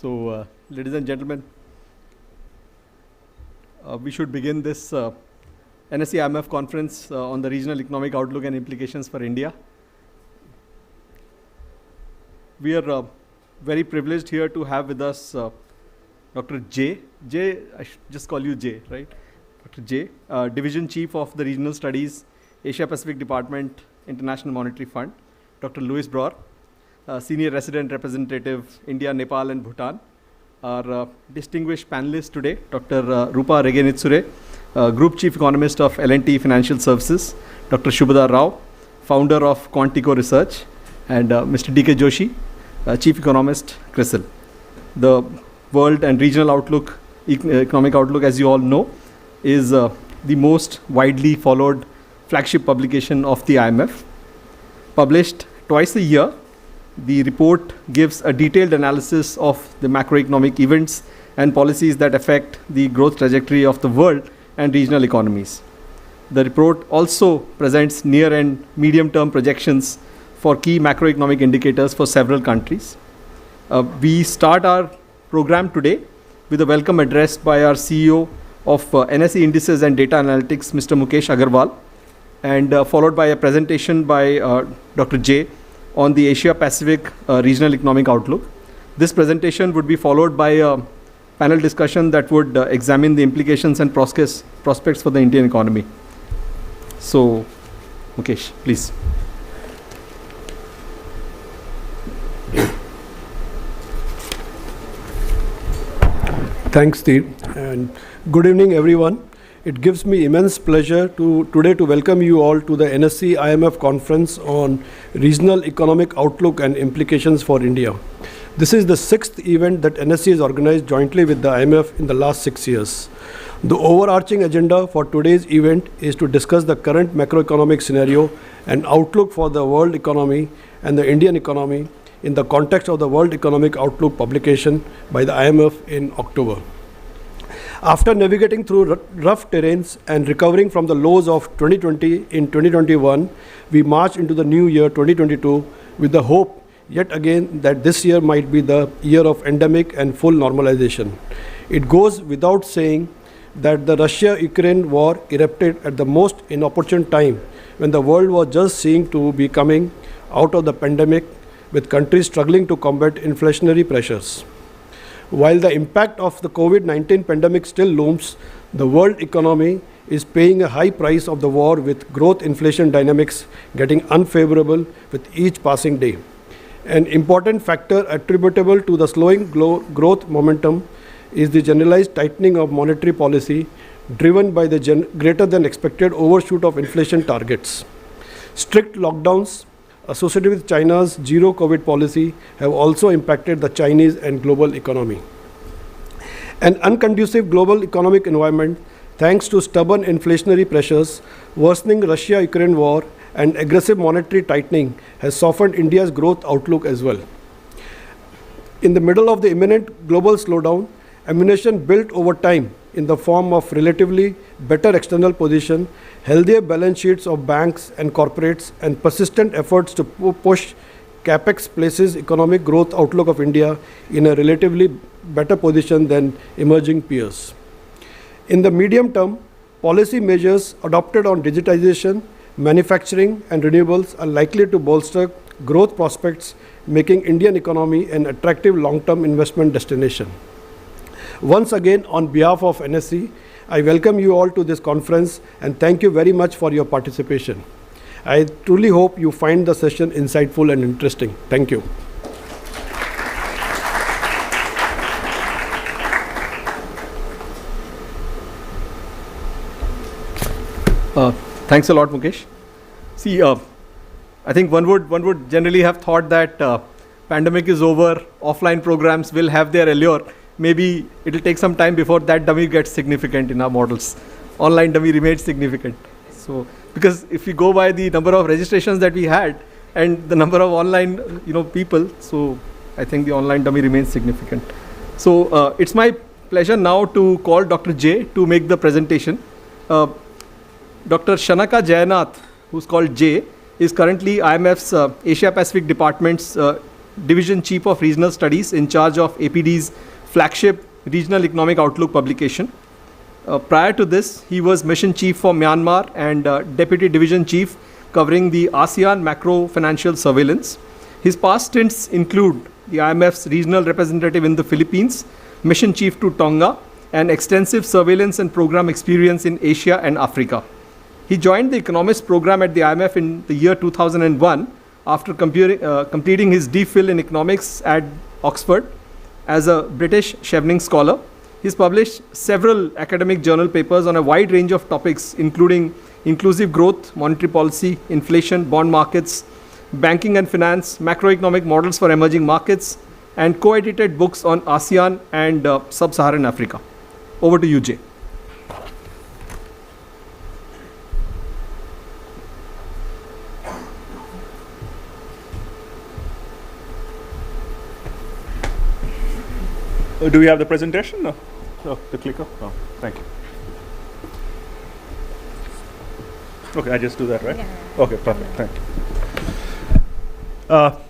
Ladies and gentlemen, we should begin this NSE IMF conference on the regional economic outlook and implications for India. We are very privileged here to have with us Dr. J. I should just call you J, right? Dr. J, Division Chief of the Regional Studies, Asia Pacific Department, International Monetary Fund. Dr. Louis Bror, Senior Resident Representative, India, Nepal, and Bhutan. Our distinguished panelists today, Dr. Rupa, Rege, Nitsure, Group Chief Economist of L&T Financial Services, Dr. Shubhada Rao, founder of QuantEco Research, and Mr. D.K. Joshi, Chief Economist, Crisil. The world and regional outlook, economic outlook, as you all know, is the most widely followed flagship publication of the IMF. Published twice a year, the report gives a detailed analysis of the macroeconomic events and policies that affect the growth trajectory of the world and regional economies. The report also presents near and medium-term projections for key macroeconomic indicators for several countries. We start our program today with a welcome address by our CEO of NSE Indices and Data Analytics, Mr. Mukesh Agarwal, and followed by a presentation by Dr. J on the Asia Pacific regional economic outlook. This presentation would be followed by a panel discussion that would examine the implications and prospects for the Indian economy. So, Mukesh, please. Thanks, Steve, and good evening, everyone. It gives me immense pleasure today to welcome you all to the NSE IMF conference on regional economic outlook and implications for India. This is the 6th event that NSE has organized jointly with the IMF in the last 6 years. The overarching agenda for today's event is to discuss the current macroeconomic scenario and outlook for the world economy and the Indian economy in the context of the World Economic Outlook publication by the IMF in October. After navigating through rough terrains and recovering from the lows of 2020 in 2021, we march into the new year 2022 with the hope yet again that this year might be the year of endemic and full normalization. It goes without saying that the Russia-Ukraine war erupted at the most inopportune time when the world was just seeing to be coming out of the pandemic, with countries struggling to combat inflationary pressures. While the impact of the COVID-19 pandemic still looms, the world economy is paying a high price of the war, with growth inflation dynamics getting unfavorable with each passing day. An important factor attributable to the slowing growth momentum is the generalized tightening of monetary policy, driven by the greater than expected overshoot of inflation targets. Strict lockdowns associated with China's zero COVID policy have also impacted the Chinese and global economy. An unconducive global economic environment, thanks to stubborn inflationary pressures, worsening Russia-Ukraine war, and aggressive monetary tightening, has softened India's growth outlook as well. In the middle of the imminent global slowdown, ammunition built over time in the form of relatively better external position, healthier balance sheets of banks and corporates, and persistent efforts to push capex places economic growth outlook of India in a relatively better position than emerging peers. In the medium term, policy measures adopted on digitization, manufacturing, and renewables are likely to bolster growth prospects, making Indian economy an attractive long-term investment destination. Once again, on behalf of NSE, I welcome you all to this conference and thank you very much for your participation. I truly hope you find the session insightful and interesting. Thank you. Thanks a lot, Mukesh. See, I think one would generally have thought that pandemic is over, offline programs will have their allure. Maybe it will take some time before that dummy gets significant in our models. Online dummy remains significant. So, because if we go by the number of registrations that we had and the number of online, people, so I think the online dummy remains significant. So, it's my pleasure now to call Dr. J to make the presentation. Dr. Shanaka Jayanath, who's called J, is currently IMF's Asia Pacific Department's Division Chief of Regional Studies in charge of APD's flagship Regional Economic Outlook publication. Prior to this, he was Mission Chief for Myanmar and Deputy Division Chief covering the ASEAN Macro Financial Surveillance. His past stints include the IMF's regional representative in the Philippines, Mission Chief to Tonga, and extensive surveillance and program experience in Asia and Africa. He joined the Economist program at the IMF in the year 2001 after completing his DPhil in economics at Oxford as a British Chevening scholar. He's published several academic journal papers on a wide range of topics, including inclusive growth, monetary policy, inflation, bond markets, banking and finance, macroeconomic models for emerging markets, and co-edited books on ASEAN and Sub-Saharan Africa. Over to you, Jay. Do we have the presentation? No. Oh, the clicker? Oh, thank you. Okay, I just do that, right? Yeah. Okay, perfect. Thank you.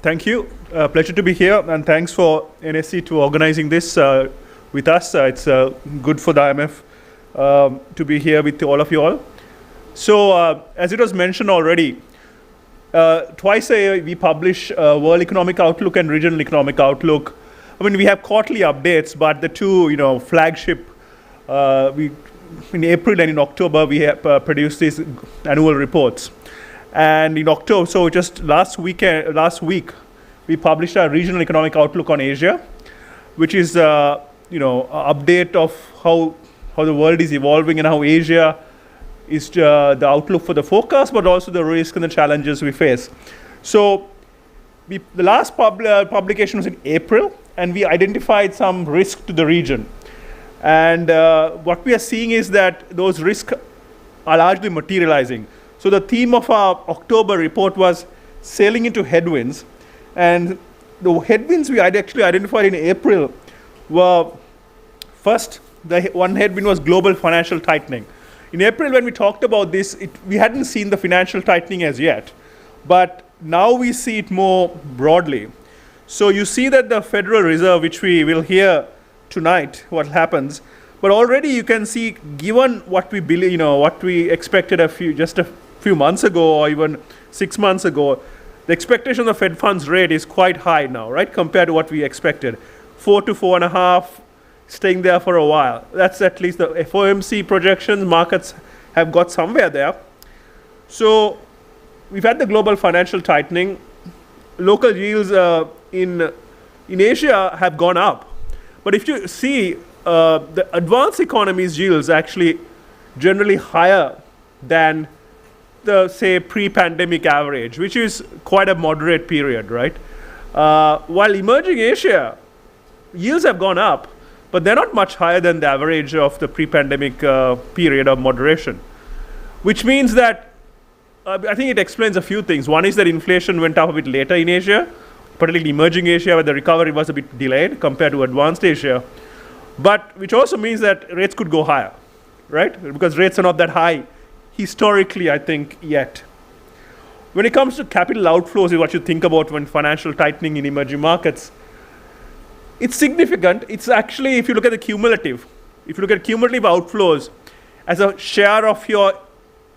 Thank you. Pleasure to be here, and thanks for NSE to organizing this with us. It's good for the IMF to be here with all of you all. So, as it was mentioned already, twice a year we publish World Economic Outlook and Regional Economic Outlook. I mean, we have quarterly updates, but the two, flagship, in April and in October, we have produced these annual reports. And in October, so just last week, we published our Regional Economic Outlook on Asia, which is, an update of how the world is evolving and how Asia is the outlook for the forecast, but also the risk and the challenges we face. So, the last publication was in April, and we identified some risk to the region. And what we are seeing is that those risks are largely materializing. So the theme of our October report was sailing into headwinds. And the headwinds we actually identified in April were, first, the one headwind was global financial tightening. In April, when we talked about this, we hadn't seen the financial tightening as yet. But now we see it more broadly. So you see that the Federal Reserve, which we will hear tonight, what happens, but already you can see, given what we believe, what we expected just a few months ago, or even 6 months ago, the expectation of the Fed funds rate is quite high now, right, compared to what we expected. 4 to 4.5, staying there for a while. That's at least the FOMC projections. Markets have got somewhere there. So we've had the global financial tightening. Local yields in Asia have gone up. But if you see, the advanced economies yields actually generally higher than the, say, pre-pandemic average, which is quite a moderate period, right? While emerging Asia, yields have gone up, but they're not much higher than the average of the pre-pandemic period of moderation, which means that I think it explains a few things. One is that inflation went up a bit later in Asia, particularly emerging Asia, where the recovery was a bit delayed compared to advanced Asia, but which also means that rates could go higher, right? Because rates are not that high historically, I think, yet. When it comes to capital outflows, is what you think about when financial tightening in emerging markets. It's significant. It's actually, if you look at the cumulative outflows as a share of your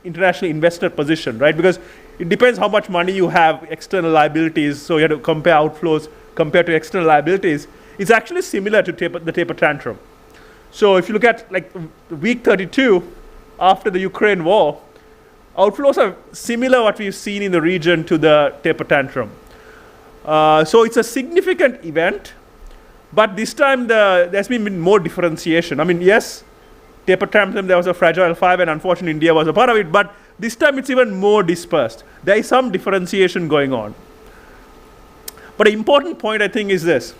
international investor position, right? Because it depends how much money you have, external liabilities, so you have to compare outflows compared to external liabilities. It's actually similar to the taper tantrum. So if you look at like week 32, after the Ukraine war, outflows are similar what we've seen in the region to the taper tantrum. So it's a significant event, but this time there's been more differentiation. I mean, yes, taper tantrum, there was a fragile 5, and unfortunately India was a part of it, but this time it's even more dispersed. There is some differentiation going on. But an important point, I think, is this.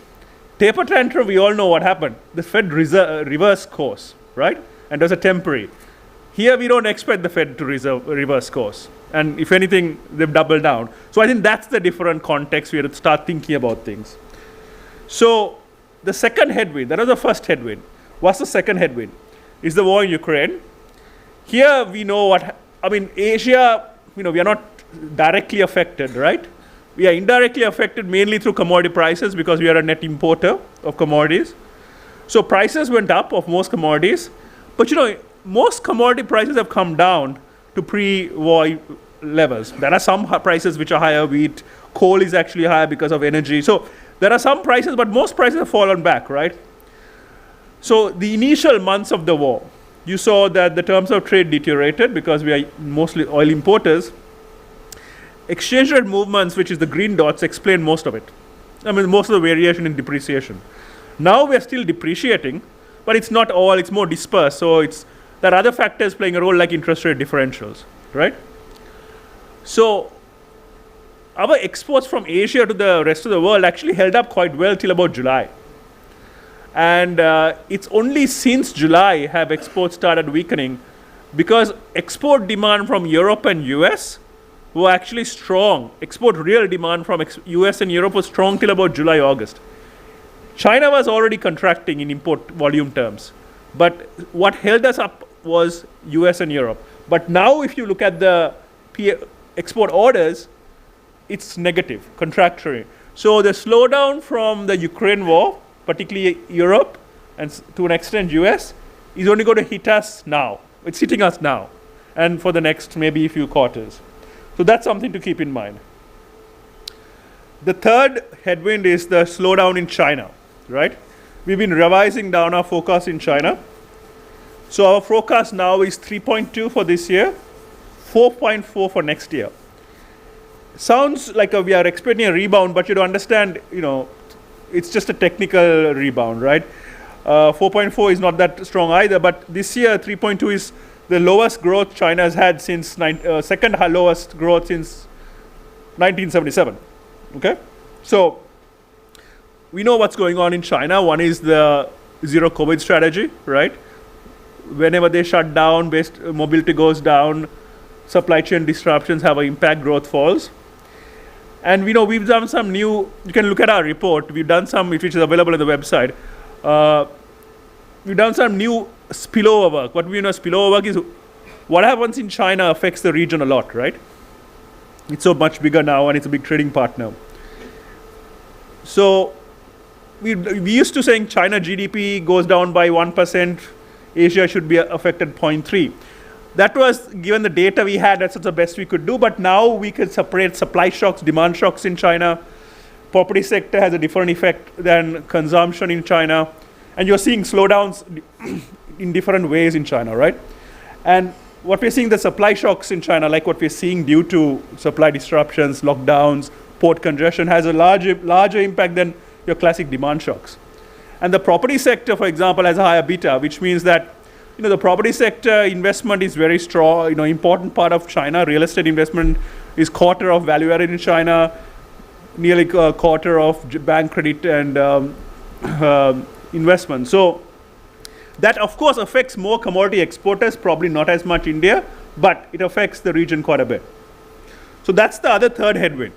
Taper tantrum, we all know what happened. The Fed reversed course, right? And it was a temporary. Here we don't expect the Fed to reverse course. And if anything, they've doubled down. So I think that's the different context we have to start thinking about things. So the second headwind, that was the first headwind. What's the second headwind? Is the war in Ukraine. Here we know Asia, we are not directly affected, right? We are indirectly affected mainly through commodity prices because we are a net importer of commodities. So prices went up of most commodities. But most commodity prices have come down to pre-war levels. There are some prices which are higher. Wheat, coal is actually higher because of energy. So there are some prices, but most prices have fallen back, right? So the initial months of the war, you saw that the terms of trade deteriorated because we are mostly oil importers. Exchange rate movements, which is the green dots, explain most of it. Most of the variation in depreciation. Now we are still depreciating, but it's not all, it's more dispersed. So there are other factors playing a role like interest rate differentials, right? So our exports from Asia to the rest of the world actually held up quite well till about July. And it's only since July have exports started weakening because export demand from Europe and US were actually strong. Export real demand from US and Europe was strong till about July, August. China was already contracting in import volume terms. But what held us up was US and Europe. But now if you look at the export orders, it's negative, contractory. So the slowdown from the Ukraine war, particularly Europe and to an extent US, is only going to hit us now. It's hitting us now and for the next maybe a few quarters. So that's something to keep in mind. The third headwind is the slowdown in China, right? We've been revising down our forecast in China. So our forecast now is 3.2 for this year, 4.4 for next year. Sounds like we are expecting a rebound, but you don't understand, it's just a technical rebound, right? 4.4 is not that strong either, but this year 3.2 is the lowest growth China has had since second lowest growth since 1977. Okay, so we know what's going on in China. One is the zero COVID strategy, right? Whenever they shut down, mobility goes down, supply chain disruptions have an impact, growth falls. And we've done some new, you can look at our report, we've done some, which is available on the website. We've done some new spillover work. What we know spillover work is what happens in China affects the region a lot, right? It's so much bigger now and it's a big trading partner. So we used to saying China GDP goes down by 1%, Asia should be affected 0.3. That was, given the data we had, that's the best we could do. But now we can separate supply shocks, demand shocks in China. Property sector has a different effect than consumption in China. And you're seeing slowdowns in different ways in China, right? And what we're seeing, the supply shocks in China, like what we're seeing due to supply disruptions, lockdowns, port congestion, has a larger impact than your classic demand shocks. And the property sector, for example, has a higher beta, which means that the property sector investment is very strong, important part of China. Real estate investment is quarter of value added in China, nearly a quarter of bank credit and investment. So that, of course, affects more commodity exporters, probably not as much India, but it affects the region quite a bit. So that's the other third headwind.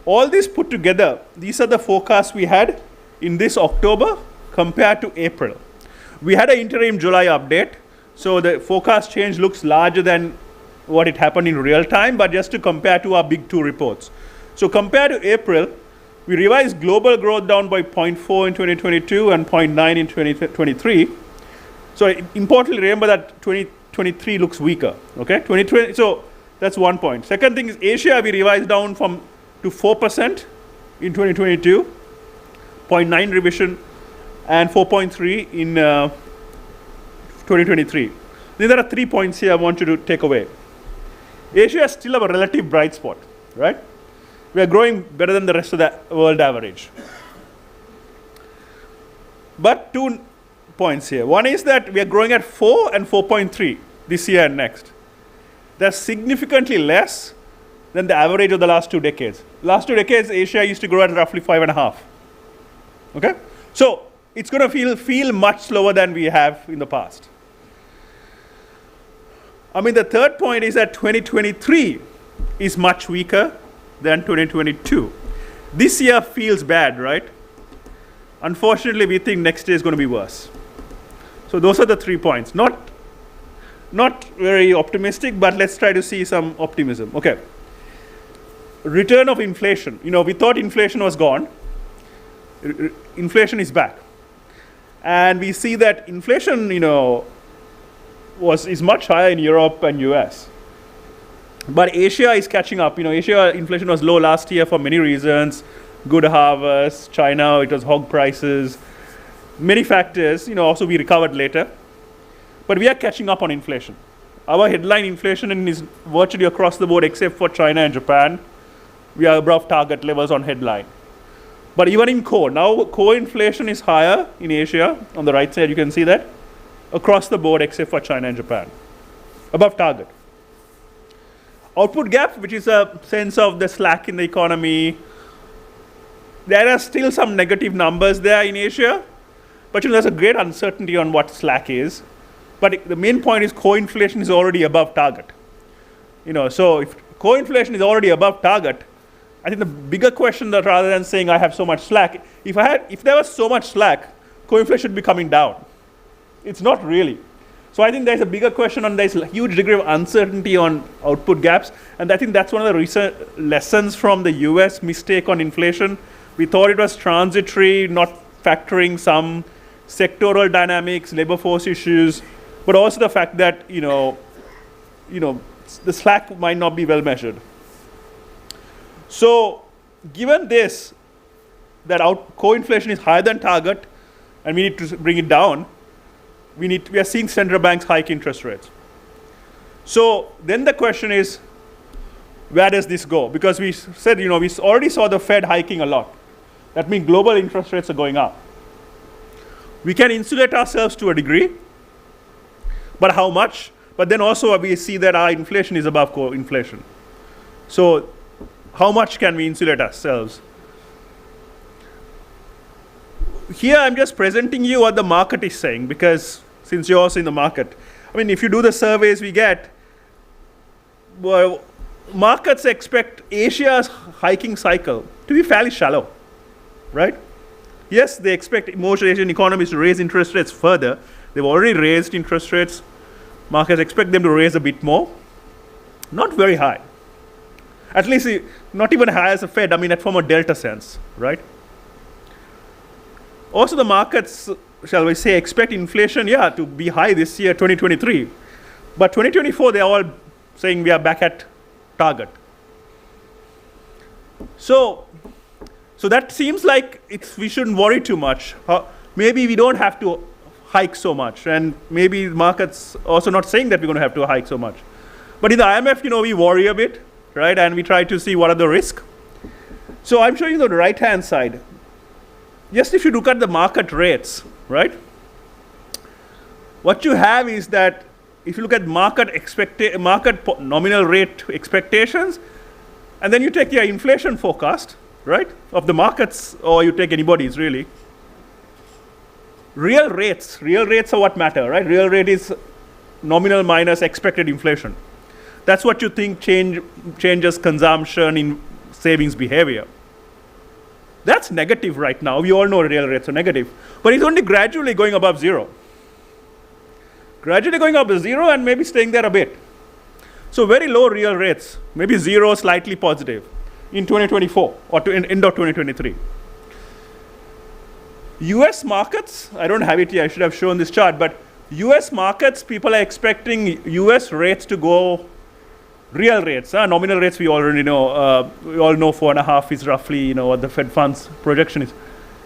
All this put together, these are the forecasts we had in this October compared to April. We had an interim July update, so the forecast change looks larger than what it happened in real time, but just to compare to our big two reports. So compared to April, we revised global growth down by 0.4 in 2022 and 0.9 in 2023. So importantly, remember that 2023 looks weaker, okay? 2020, so that's one point. Second thing is Asia, we revised down to 4% in 2022, 0.9 revision, and 4.3 in 2023. Then there are 3 points here I want you to take away. Asia is still a relative bright spot, right? We are growing better than the rest of the world average. But 2 points here. One is that we are growing at 4 and 4.3 this year and next. That's significantly less than the average of the last 2 decades. Last 2 decades, Asia used to grow at roughly 5.5. Okay? So it's going to feel much slower than we have in the past. The third point is that 2023 is much weaker than 2022. This year feels bad, right? Unfortunately, we think next year is going to be worse. So those are the 3 points. Not very optimistic, but let's try to see some optimism. Okay. return of inflation. We thought inflation was gone. Inflation is back. And we see that inflation, is much higher in Europe and US. But Asia is catching up. Asia inflation was low last year for many reasons. Good harvest, China, it was hog prices, many factors. Also we recovered later. But we are catching up on inflation. Our headline inflation is virtually across the board except for China and Japan. We are above target levels on headline. But even in core, now core inflation is higher in Asia. On the right side, you can see that. Across the board except for China and Japan. Above target. Output gap, which is a sense of the slack in the economy. There are still some negative numbers there in Asia. But there's a great uncertainty on what slack is. But the main point is core inflation is already above target. So if core inflation is already above target, I think the bigger question that rather than saying I have so much slack, if there was so much slack, core inflation should be coming down. It's not really. So I think there's a bigger question on there's a huge degree of uncertainty on output gaps. And I think that's one of the recent lessons from the US mistake on inflation. We thought it was transitory, not factoring some sectoral dynamics, labor force issues, but also the fact that, the slack might not be well measured. So given this, that core inflation is higher than target, and we need to bring it down, we are seeing central banks hike interest rates. So then the question is, where does this go? Because we said, we already saw the Fed hiking a lot. That means global interest rates are going up. We can insulate ourselves to a degree, but how much? But then also we see that our inflation is above core inflation. So how much can we insulate ourselves? Here I'm just presenting you what the market is saying, because since you're also in the market, if you do the surveys we get, well, markets expect Asia's hiking cycle to be fairly shallow, right? Yes, they expect most Asian economies to raise interest rates further. They've already raised interest rates. Markets expect them to raise a bit more. Not very high. At least not even high as a Fed, from a delta sense, right? Also the markets, shall we say, expect inflation, to be high this year, 2023. But 2024, they're all saying we are back at target. So that seems like we shouldn't worry too much. Maybe we don't have to hike so much, and maybe the market's also not saying that we're going to have to hike so much. But in the IMF, we worry a bit, right? And we try to see what are the risks. So I'm showing you the right-hand side. Just if you look at the market rates, right? What you have is that if you look at market nominal rate expectations, and then you take your inflation forecast, right, of the markets, or you take anybody's really. Real rates are what matter, right? Real rate is nominal minus expected inflation. That's what you think changes consumption in savings behavior. That's negative right now. We all know real rates are negative. But it's only gradually going above zero. Gradually going up to zero and maybe staying there a bit. So very low real rates, maybe zero, slightly positive in 2024 or to end of 2023. US markets, I don't have it here, I should have shown this chart, but US markets, people are expecting US rates to go, real rates, nominal rates we already know, we all know 4.5 is roughly, what the Fed funds projection is.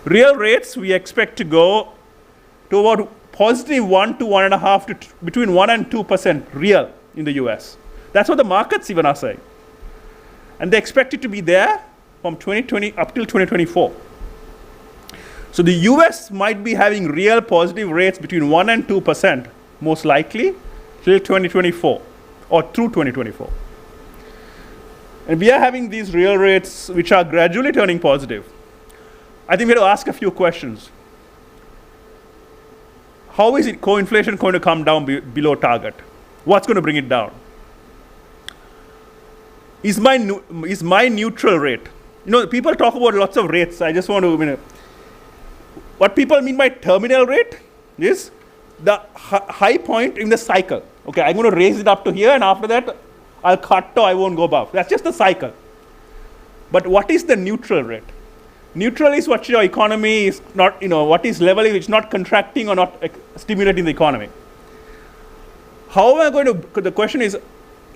Real rates we expect to go to about positive 1 to 1.5 to between 1 and 2% real in the US. That's what the markets even are saying. And they expect it to be there from 2020 up till 2024. So the US might be having real positive rates between 1 and 2%, most likely, till 2024 or through 2024. And we are having these real rates which are gradually turning positive. I think we have to ask a few questions. How is core inflation going to come down below target? What's going to bring it down? Is my neutral rate? People talk about lots of rates. I just want to, what people mean by terminal rate is the high point in the cycle. Okay, I'm going to raise it up to here, and after that, I'll cut or I won't go above. That's just the cycle. But what is the neutral rate? Neutral is what your economy is not, what is leveling, it's not contracting or not stimulating the economy. How am I going to, the question is,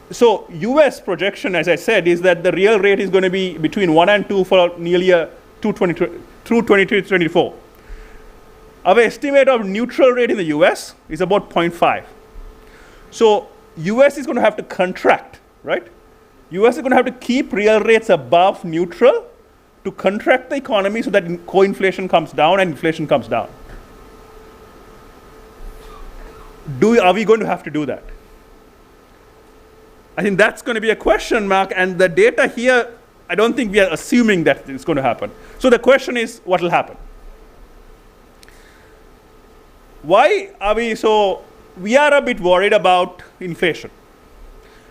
so US projection, as I said, is that the real rate is going to be between 1 and 2 for nearly through 2024. Our estimate of neutral rate in the US is about 0.5. So US is going to have to contract, right? US is going to have to keep real rates above neutral to contract the economy so that co-inflation comes down and inflation comes down. Are we going to have to do that? I think that's going to be a question mark, and the data here, I don't think we are assuming that it's going to happen. So the question is, what will happen? Why are we we are a bit worried about inflation.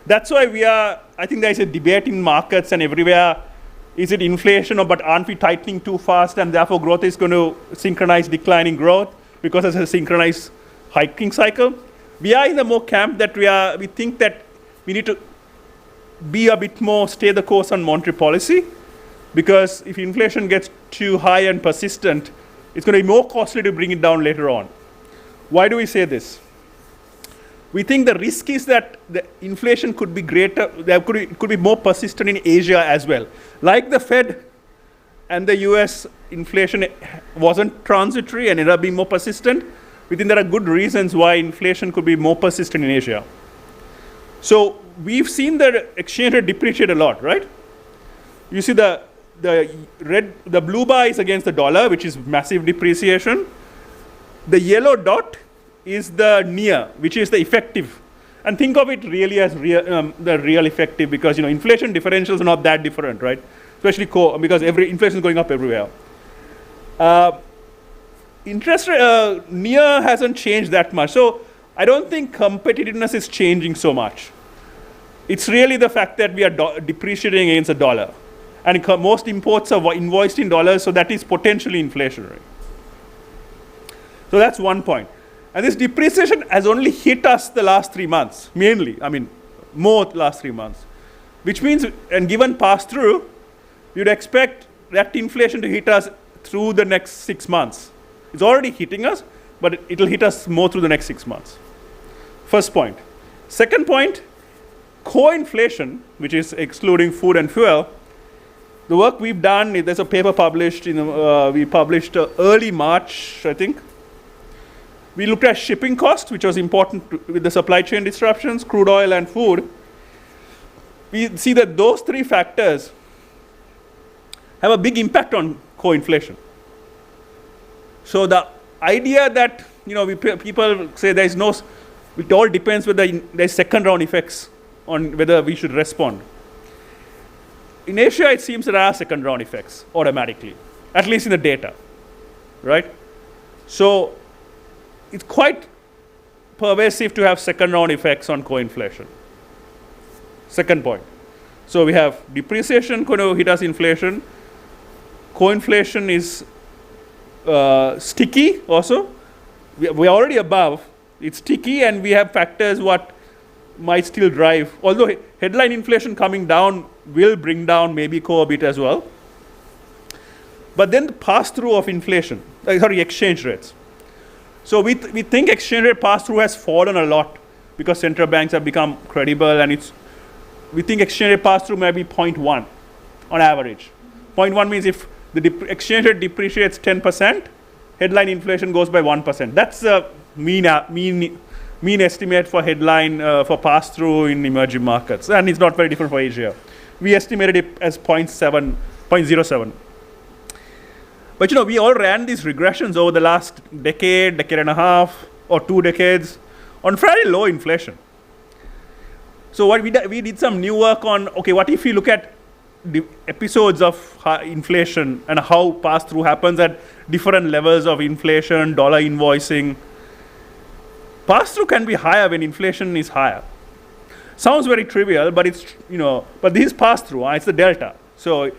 That's why I think there is a debate in markets and everywhere. Is it inflation, but aren't we tightening too fast, and therefore growth is going to synchronize declining growth because it's a synchronized hiking cycle? We are in the more camp that we think that we need to be a bit more stay the course on monetary policy, because if inflation gets too high and persistent, it's going to be more costly to bring it down later on. Why do we say this? We think the risk is that the inflation could be greater, it could be more persistent in Asia as well. Like the Fed and the US, inflation wasn't transitory and ended up being more persistent. We think there are good reasons why inflation could be more persistent in Asia. So we've seen the exchange rate depreciate a lot, right? You see the blue bar is against the dollar, which is massive depreciation. The yellow dot is the near, which is the effective. And think of it really as the real effective, because inflation differentials are not that different, right? Especially because inflation is going up everywhere. Interest rate near hasn't changed that much. So I don't think competitiveness is changing so much. It's really the fact that we are depreciating against the dollar. And most imports are invoiced in dollars, so that is potentially inflationary. So that's one point. And this depreciation has only hit us the last 3 months, mainly. More the last 3 months. Which means, and given pass-through, you'd expect that inflation to hit us through the next 6 months. It's already hitting us, but it'll hit us more through the next 6 months. First point. Second point, co-inflation, which is excluding food and fuel. The work we've done, there's a paper published, we published early March, I think. We looked at shipping cost, which was important with the supply chain disruptions, crude oil and food. We see that those 3 factors have a big impact on co-inflation. So the idea that, people say it all depends whether there's second round effects on whether we should respond. In Asia, it seems there are second round effects automatically, at least in the data, right? So it's quite pervasive to have second round effects on co-inflation. Second point. So we have depreciation going to hit us inflation. Co-inflation is sticky also. We're already above. It's sticky, and we have factors what might still drive. Although headline inflation coming down will bring down maybe core a bit as well. But then the pass-through of inflation, exchange rates. So we think exchange rate pass-through has fallen a lot because central banks have become credible, and we think exchange rate pass-through may be 0.1 on average. 0.1 means if the exchange rate depreciates 10%, headline inflation goes by 1%. That's the mean estimate for headline for pass-through in emerging markets, and it's not very different for Asia. We estimated it as 0.07. But we all ran these regressions over the last decade and a half, or 2 decades, on fairly low inflation. So what we did some new work on, what if we look at the episodes of inflation and how pass-through happens at different levels of inflation, dollar invoicing. Pass-through can be higher when inflation is higher. Sounds very trivial, but it's, but this is pass-through, it's the delta. So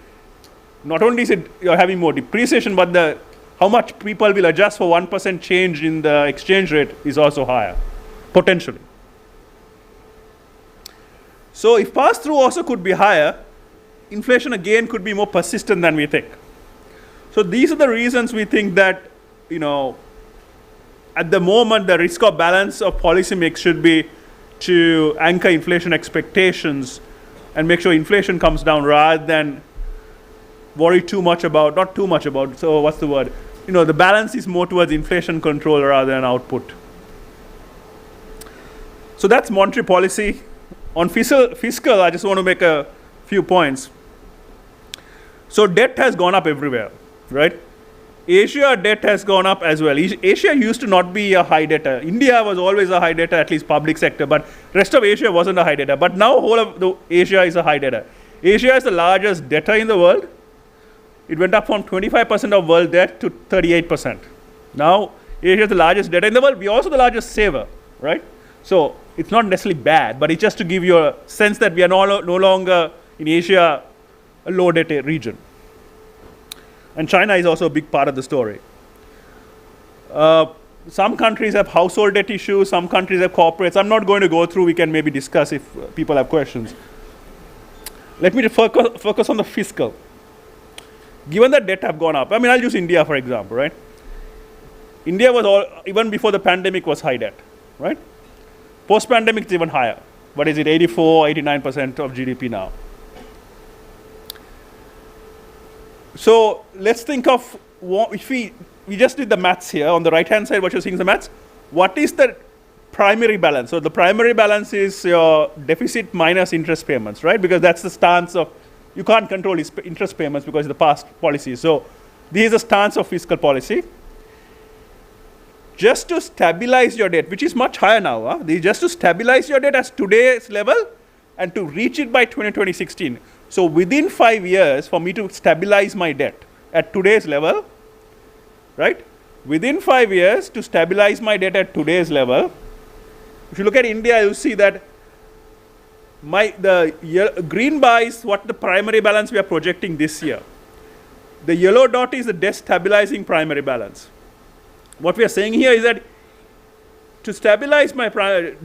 not only is it you're having more depreciation, but how much people will adjust for 1% change in the exchange rate is also higher, potentially. So if pass-through also could be higher, inflation again could be more persistent than we think. So these are the reasons we think that, at the moment, the risk of balance of policy mix should be to anchor inflation expectations and make sure inflation comes down rather than worry too much about, not too much about, so what's the word? The balance is more towards inflation control rather than output. So that's monetary policy. On fiscal, I just want to make a few points. So debt has gone up everywhere, right? Asia debt has gone up as well. Asia used to not be a high debtor. India was always a high debtor, at least public sector, but rest of Asia wasn't a high debtor. But now whole of Asia is a high debtor. Asia is the largest debtor in the world. It went up from 25% of world debt to 38%. Now Asia is the largest debtor in the world. We're also the largest saver, right? So it's not necessarily bad, but it's just to give you a sense that we are no longer in Asia a low debt region. And China is also a big part of the story. Some countries have household debt issues, some countries have corporates. I'm not going to go through, we can maybe discuss if people have questions. Let me focus on the fiscal. Given that debt have gone up, I'll use India for example, right? India was even before the pandemic was high debt, right? Post-pandemic it's even higher. What is it, 84, 89% of GDP now. So let's think of, if we just did the maths here, on the right-hand side, what you're seeing is the maths. What is the primary balance? So the primary balance is your deficit minus interest payments, right? Because that's the stance of, you can't control interest payments because of the past policy. So this is the stance of fiscal policy. Just to stabilize your debt, which is much higher now, just to stabilize your debt at today's level and to reach it by 2016. So within 5 years, for me to stabilize my debt at today's level, right? Within 5 years, to stabilize my debt at today's level, if you look at India, you'll see that the green bar is what the primary balance we are projecting this year. The yellow dot is the debt stabilizing primary balance. What we are saying here is that to stabilize my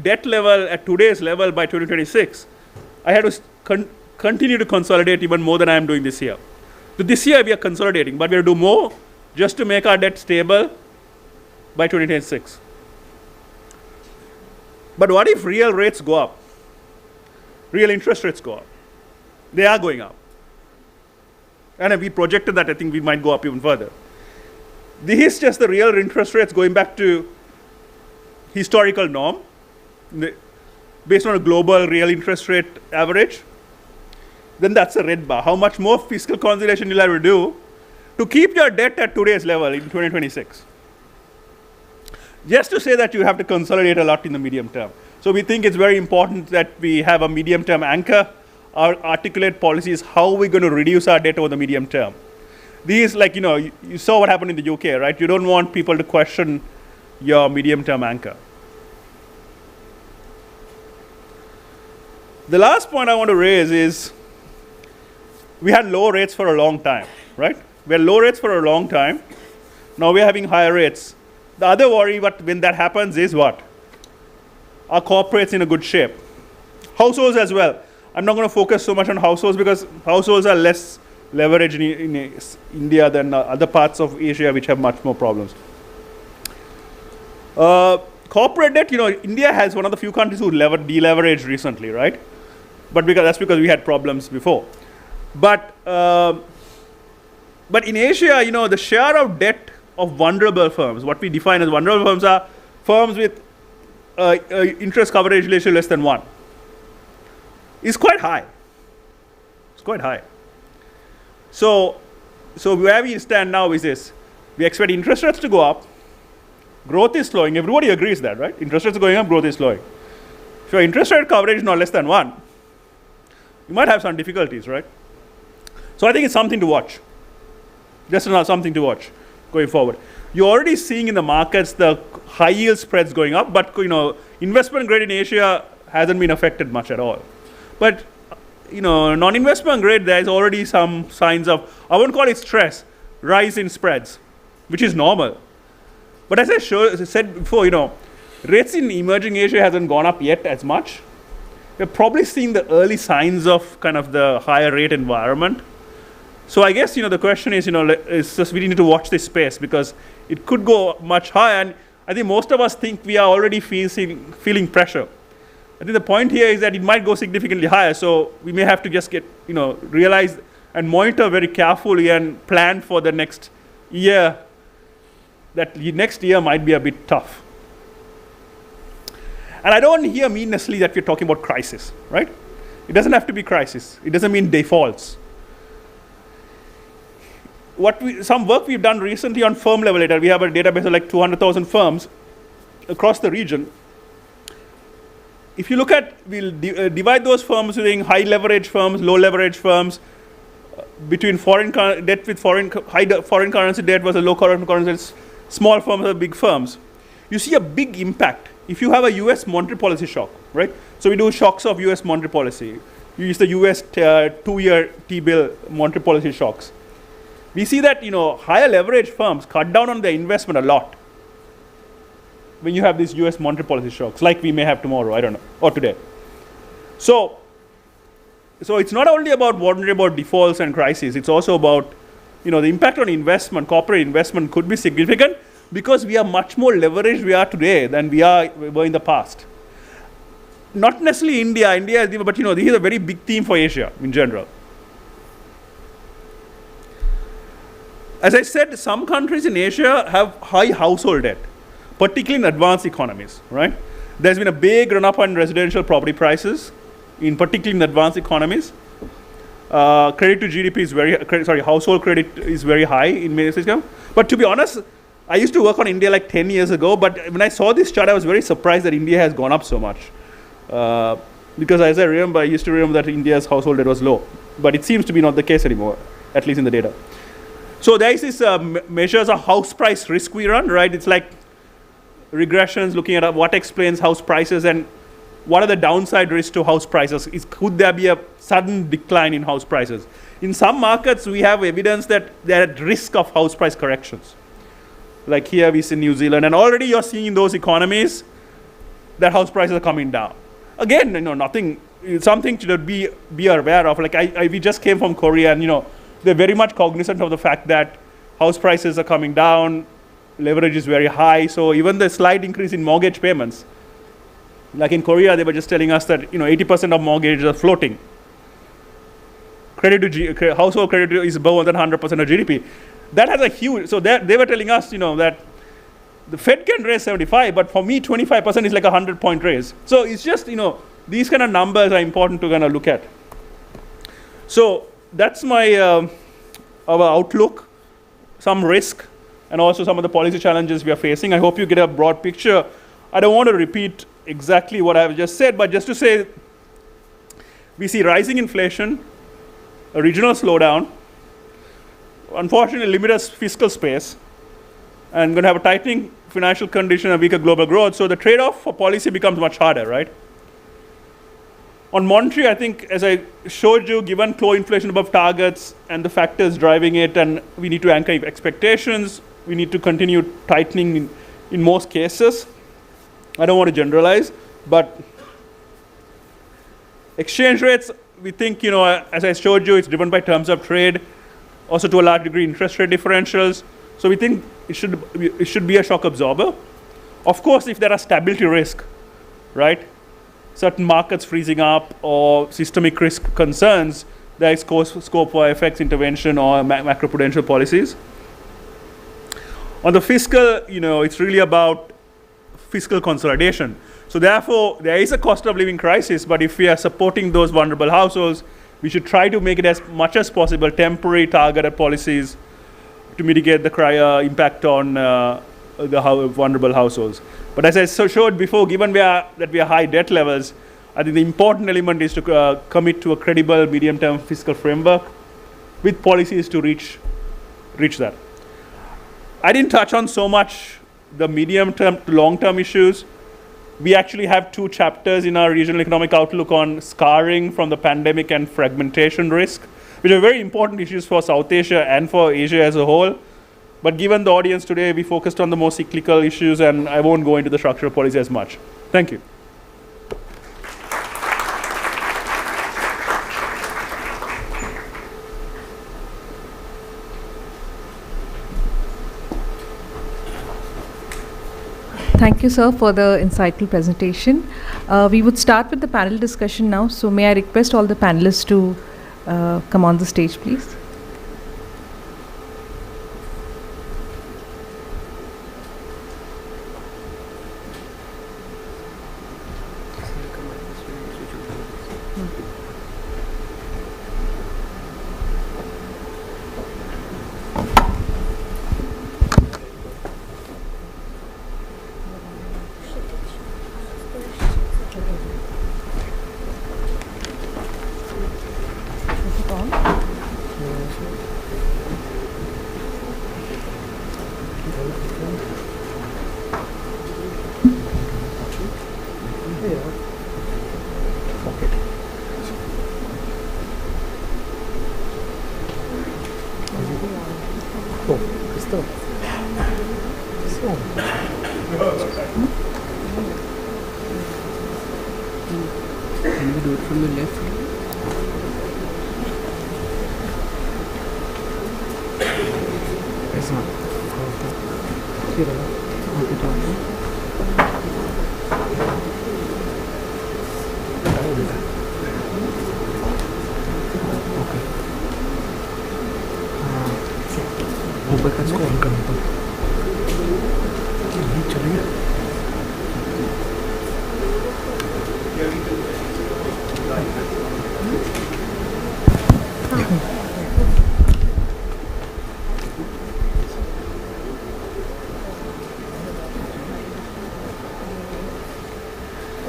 debt level at today's level by 2026, I had to continue to consolidate even more than I am doing this year. So this year we are consolidating, but we have to do more just to make our debt stable by 2026. But what if real rates go up? Real interest rates go up. They are going up. And if we projected that, I think we might go up even further. This is just the real interest rates going back to historical norm, based on a global real interest rate average. Then that's a red bar. How much more fiscal consolidation you'll have to do to keep your debt at today's level in 2026? Just to say that you have to consolidate a lot in the medium term. So we think it's very important that we have a medium term anchor, or articulate policies, how we're going to reduce our debt over the medium term. These, you saw what happened in the UK, right? You don't want people to question your medium term anchor. The last point I want to raise is, we had low rates for a long time, right? We had low rates for a long time. Now we're having higher rates. The other worry when that happens is what? Are corporates in a good shape? Households as well. I'm not going to focus so much on households because households are less leveraged in India than other parts of Asia which have much more problems. Corporate debt, India has one of the few countries who deleveraged recently, right? But that's because we had problems before. But in Asia, the share of debt of vulnerable firms, what we define as vulnerable firms are firms with interest coverage ratio less than 1, is quite high. It's quite high. So where we stand now is this. We expect interest rates to go up. Growth is slowing. Everybody agrees that, right? Interest rates are going up, growth is slowing. If your interest rate coverage is not less than 1, you might have some difficulties, right? So I think it's something to watch. Just something to watch going forward. You're already seeing in the markets the high yield spreads going up, but investment grade in Asia hasn't been affected much at all. But non-investment grade, there is already some signs of, I won't call it stress, rise in spreads, which is normal. But as I said before, rates in emerging Asia hasn't gone up yet as much. we're probably seeing the early signs of kind of the higher rate environment. So I guess, the question is, it's just we need to watch this space because it could go much higher. And I think most of us think we are already feeling pressure. I think the point here is that it might go significantly higher. So we may have to just realize and monitor very carefully and plan for the next year. That the next year might be a bit tough. And I don't here mean necessarily that we're talking about crisis, right? It doesn't have to be crisis. It doesn't mean defaults. Some work we've done recently on firm level data, we have a database of like 200,000 firms across the region. If you look at, we'll divide those firms between high leverage firms, low leverage firms, between debt with high foreign currency debt versus low currency, small firms or big firms. You see a big impact if you have a US monetary policy shock, right? So we do shocks of US monetary policy. You use the US 2-year T-bill monetary policy shocks. We see that, higher leverage firms cut down on their investment a lot when you have these US monetary policy shocks, like we may have tomorrow, I don't know, or today. So it's not only about wondering about defaults and crises, it's also about, the impact on investment, corporate investment could be significant because we are much more leveraged we are today than we were in the past. Not necessarily India is, but this is a very big theme for Asia in general. As I said, some countries in Asia have high household debt, particularly in advanced economies, right? There's been a big run-up on residential property prices, particularly in advanced economies. Credit to GDP is household credit is very high in many systems. But to be honest, I used to work on India like 10 years ago, but when I saw this chart, I was very surprised that India has gone up so much. Because as I remember, I used to remember that India's household debt was low. But it seems to be not the case anymore, at least in the data. So there is this measures of house price risk we run, right? It's like regressions looking at what explains house prices and what are the downside risks to house prices. Could there be a sudden decline in house prices? In some markets, we have evidence that they're at risk of house price corrections. Like here we see New Zealand, and already you're seeing in those economies that house prices are coming down. Again, something to be aware of. Like we just came from Korea, and they're very much cognizant of the fact that house prices are coming down, leverage is very high. So even the slight increase in mortgage payments, like in Korea, they were just telling us that 80% of mortgages are floating. Household credit is above than 100% of GDP. That has a huge. So they were telling us, that the Fed can raise 75, but for me, 25% is like a 100-point raise. So it's just these kind of numbers are important to kind of look at. So that's my our outlook, some risk, and also some of the policy challenges we are facing. I hope you get a broad picture. I don't want to repeat exactly what I've just said, but just to say, we see rising inflation, a regional slowdown, unfortunately limited fiscal space, and going to have a tightening financial condition and weaker global growth. So the trade-off for policy becomes much harder, right? On monetary, I think, as I showed you, given core inflation above targets and the factors driving it, and we need to anchor expectations, we need to continue tightening in most cases. I don't want to generalize, but exchange rates, we think, as I showed you, it's driven by terms of trade, also to a large degree interest rate differentials. So we think it should be a shock absorber. Of course, if there are stability risk, right? Certain markets freezing up or systemic risk concerns, there is scope for FX intervention or macroprudential policies. On the fiscal, it's really about fiscal consolidation. So therefore, there is a cost of living crisis, but if we are supporting those vulnerable households, we should try to make it as much as possible temporary targeted policies to mitigate the impact on the vulnerable households. But as I showed before, given that we are high debt levels, I think the important element is to commit to a credible medium-term fiscal framework with policies to reach that. I didn't touch on so much the medium-term to long-term issues. We actually have 2 chapters in our regional economic outlook on scarring from the pandemic and fragmentation risk, which are very important issues for South Asia and for Asia as a whole. But given the audience today, we focused on the more cyclical issues, and I won't go into the structural policy as much. Thank you. Thank you, sir, for the insightful presentation. We would start with the panel discussion now. So may I request all the panelists to come on the stage, please.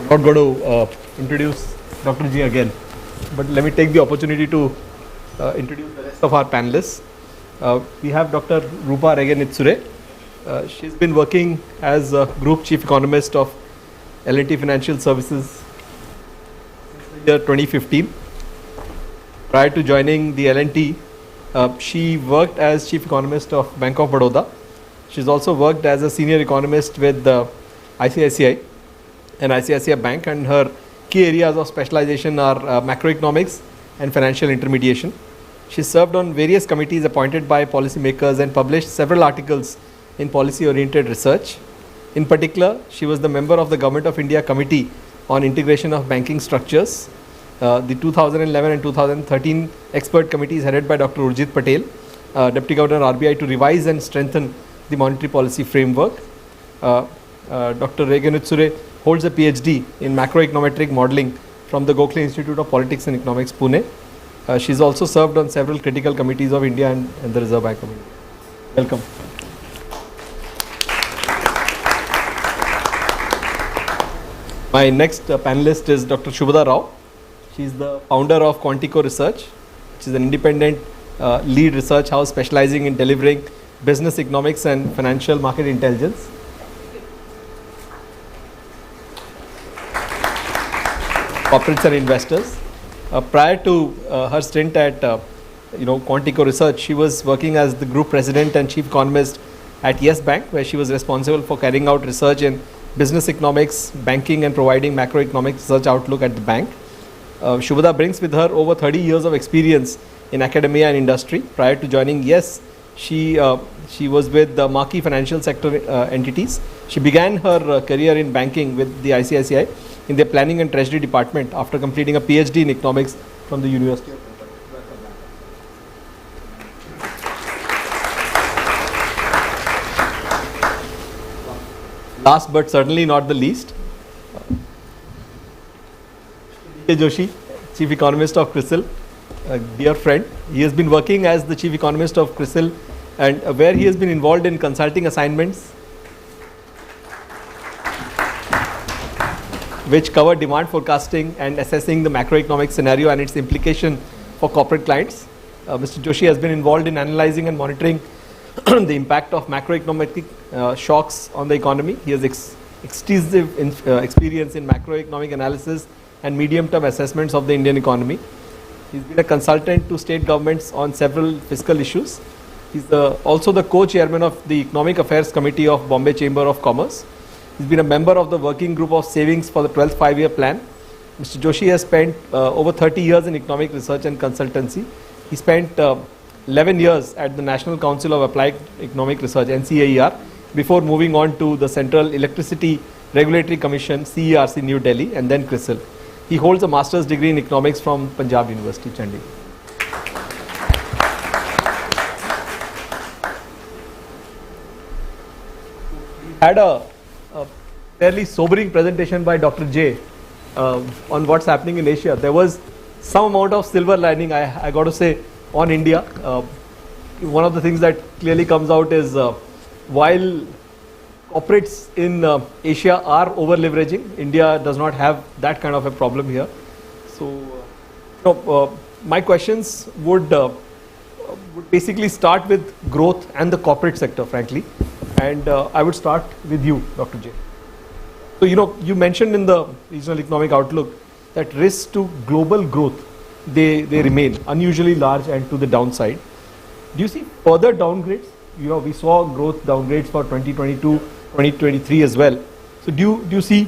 I'm not going to introduce Dr. G again, but let me take the opportunity to introduce the rest of our panelists. We have Dr. Rupa Rege Nitsure. She's been working as Group Chief Economist of L&T Financial Services since the year 2015. Prior to joining the L&T, she worked as Chief Economist of Bank of Baroda. She's also worked as a Senior Economist with ICICI and ICICI Bank, and her key areas of specialization are macroeconomics and financial intermediation. She served on various committees appointed by policymakers and published several articles in policy-oriented research. In particular, she was the member of the Government of India Committee on Integration of Banking Structures. The 2011 and 2013 expert committees headed by Dr. Urjit Patel, Deputy Governor RBI, to revise and strengthen the monetary policy framework. Dr. Rege Nitsure holds a PhD in macroeconometric modeling from the Gokhale Institute of Politics and Economics, Pune. She's also served on several critical committees of India and the Reserve Bank of India. Welcome. My next panelist is Dr. Shubhada Rao. She's the founder of QuantEco Research, which is an independent lead research house specializing in delivering business economics and financial market intelligence. Corporates and investors. Prior to her stint at QuantEco Research, she was working as the group president and chief economist at Yes Bank, where she was responsible for carrying out research in business economics, banking, and providing macroeconomic research outlook at the bank. Shubhada brings with her over 30 years of experience in academia and industry. Prior to joining Yes, she was with the marquee financial sector entities. She began her career in banking with the ICICI in their planning and treasury department after completing a PhD in economics from the University of Calcutta. Last but certainly not the least, Joshi, Chief Economist of Crisil, a dear friend. He has been working as the Chief Economist of Crisil, and where he has been involved in consulting assignments which cover demand forecasting and assessing the macroeconomic scenario and its implication for corporate clients. Mr. Joshi has been involved in analyzing and monitoring the impact of macroeconomic shocks on the economy. He has extensive experience in macroeconomic analysis and medium-term assessments of the Indian economy. He's been a consultant to state governments on several fiscal issues. He's also the co-chairman of the Economic Affairs Committee of Bombay Chamber of Commerce. He's been a member of the working group of savings for the 12th five-year plan. Mr. Joshi has spent over 30 years in economic research and consultancy. He spent 11 years at the National Council of Applied Economic Research, NCAER, before moving on to the Central Electricity Regulatory Commission, CERC, New Delhi, and then Crisil. He holds a master's degree in economics from Punjab University, Chandigarh. Had a fairly sobering presentation by Dr. J on what's happening in Asia. There was some amount of silver lining, I got to say, on India. One of the things that clearly comes out is while corporates in Asia are over leveraging, India does not have that kind of a problem here. So, my questions would basically start with growth and the corporate sector, frankly. And I would start with you, Dr. J. So, you mentioned in the Regional Economic Outlook that risks to global growth, they remain unusually large and to the downside. Do you see further downgrades? We saw growth downgrades for 2022, 2023 as well. So do you see,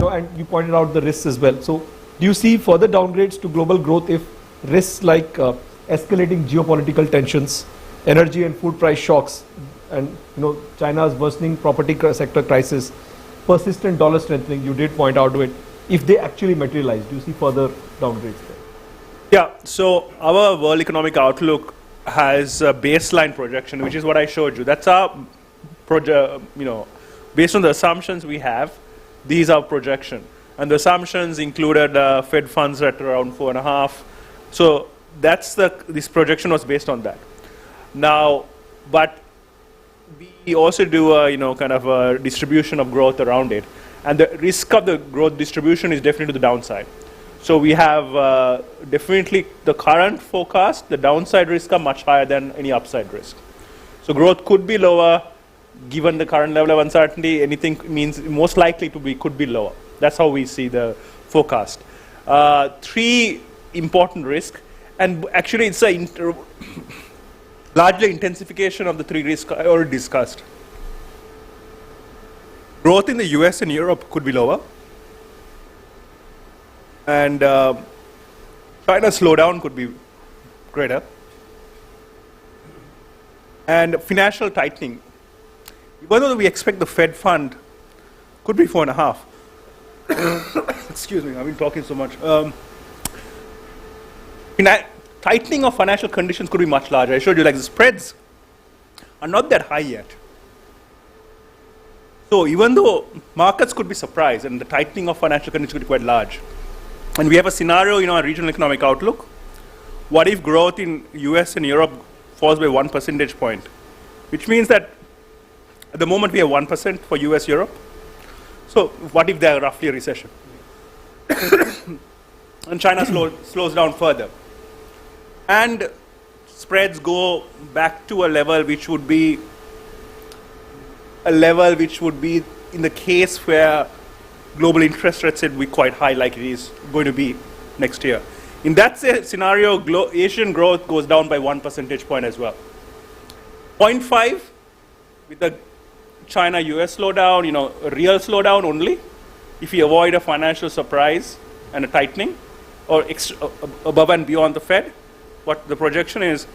and you pointed out the risks as well. So do you see further downgrades to global growth if risks like escalating geopolitical tensions, energy and food price shocks, and China's worsening property sector crisis, persistent dollar strengthening, you did point out to it, if they actually materialize, do you see further downgrades there? Yeah, so our World Economic Outlook has a baseline projection, which is what I showed you. That's our based on the assumptions we have, these are projection. And the assumptions included Fed funds at around 4.5. So that's this projection was based on that. Now, but we also do a kind of a distribution of growth around it, and the risk of the growth distribution is definitely to the downside. So we have definitely the current forecast, the downside risks are much higher than any upside risk. So growth could be lower, given the current level of uncertainty. Anything means most likely could be lower. That's how we see the forecast. Three important risks, and actually it's a largely intensification of the three risks I already discussed. Growth in the US and Europe could be lower. And China's slowdown could be greater. And financial tightening. Even though we expect the Fed fund could be 4.5. Excuse me, I've been talking so much. Tightening of financial conditions could be much larger. I showed you the spreads are not that high yet. So even though markets could be surprised and the tightening of financial conditions could be quite large. And we have a scenario in our regional economic outlook. What if growth in US and Europe falls by 1 percentage point? Which means that at the moment we have 1% for US, Europe. So what if there are roughly a recession? And China slows down further. And spreads go back to a level which would be in the case where global interest rates would be quite high, like it is going to be next year. In that scenario, Asian growth goes down by 1 percentage point as well. 0.5 with the China-US slowdown, a real slowdown only, if we avoid a financial surprise and a tightening, or above and beyond the Fed, what the projection is,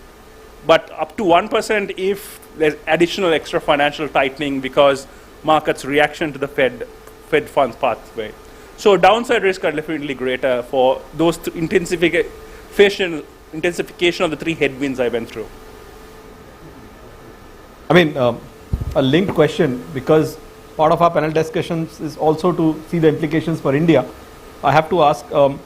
but up to 1% if there's additional extra financial tightening because markets' reaction to the Fed funds pathway. So downside risks are definitely greater for those intensification of the three headwinds I went through. I mean, a linked question, because part of our panel discussions is also to see the implications for India. I have to ask, so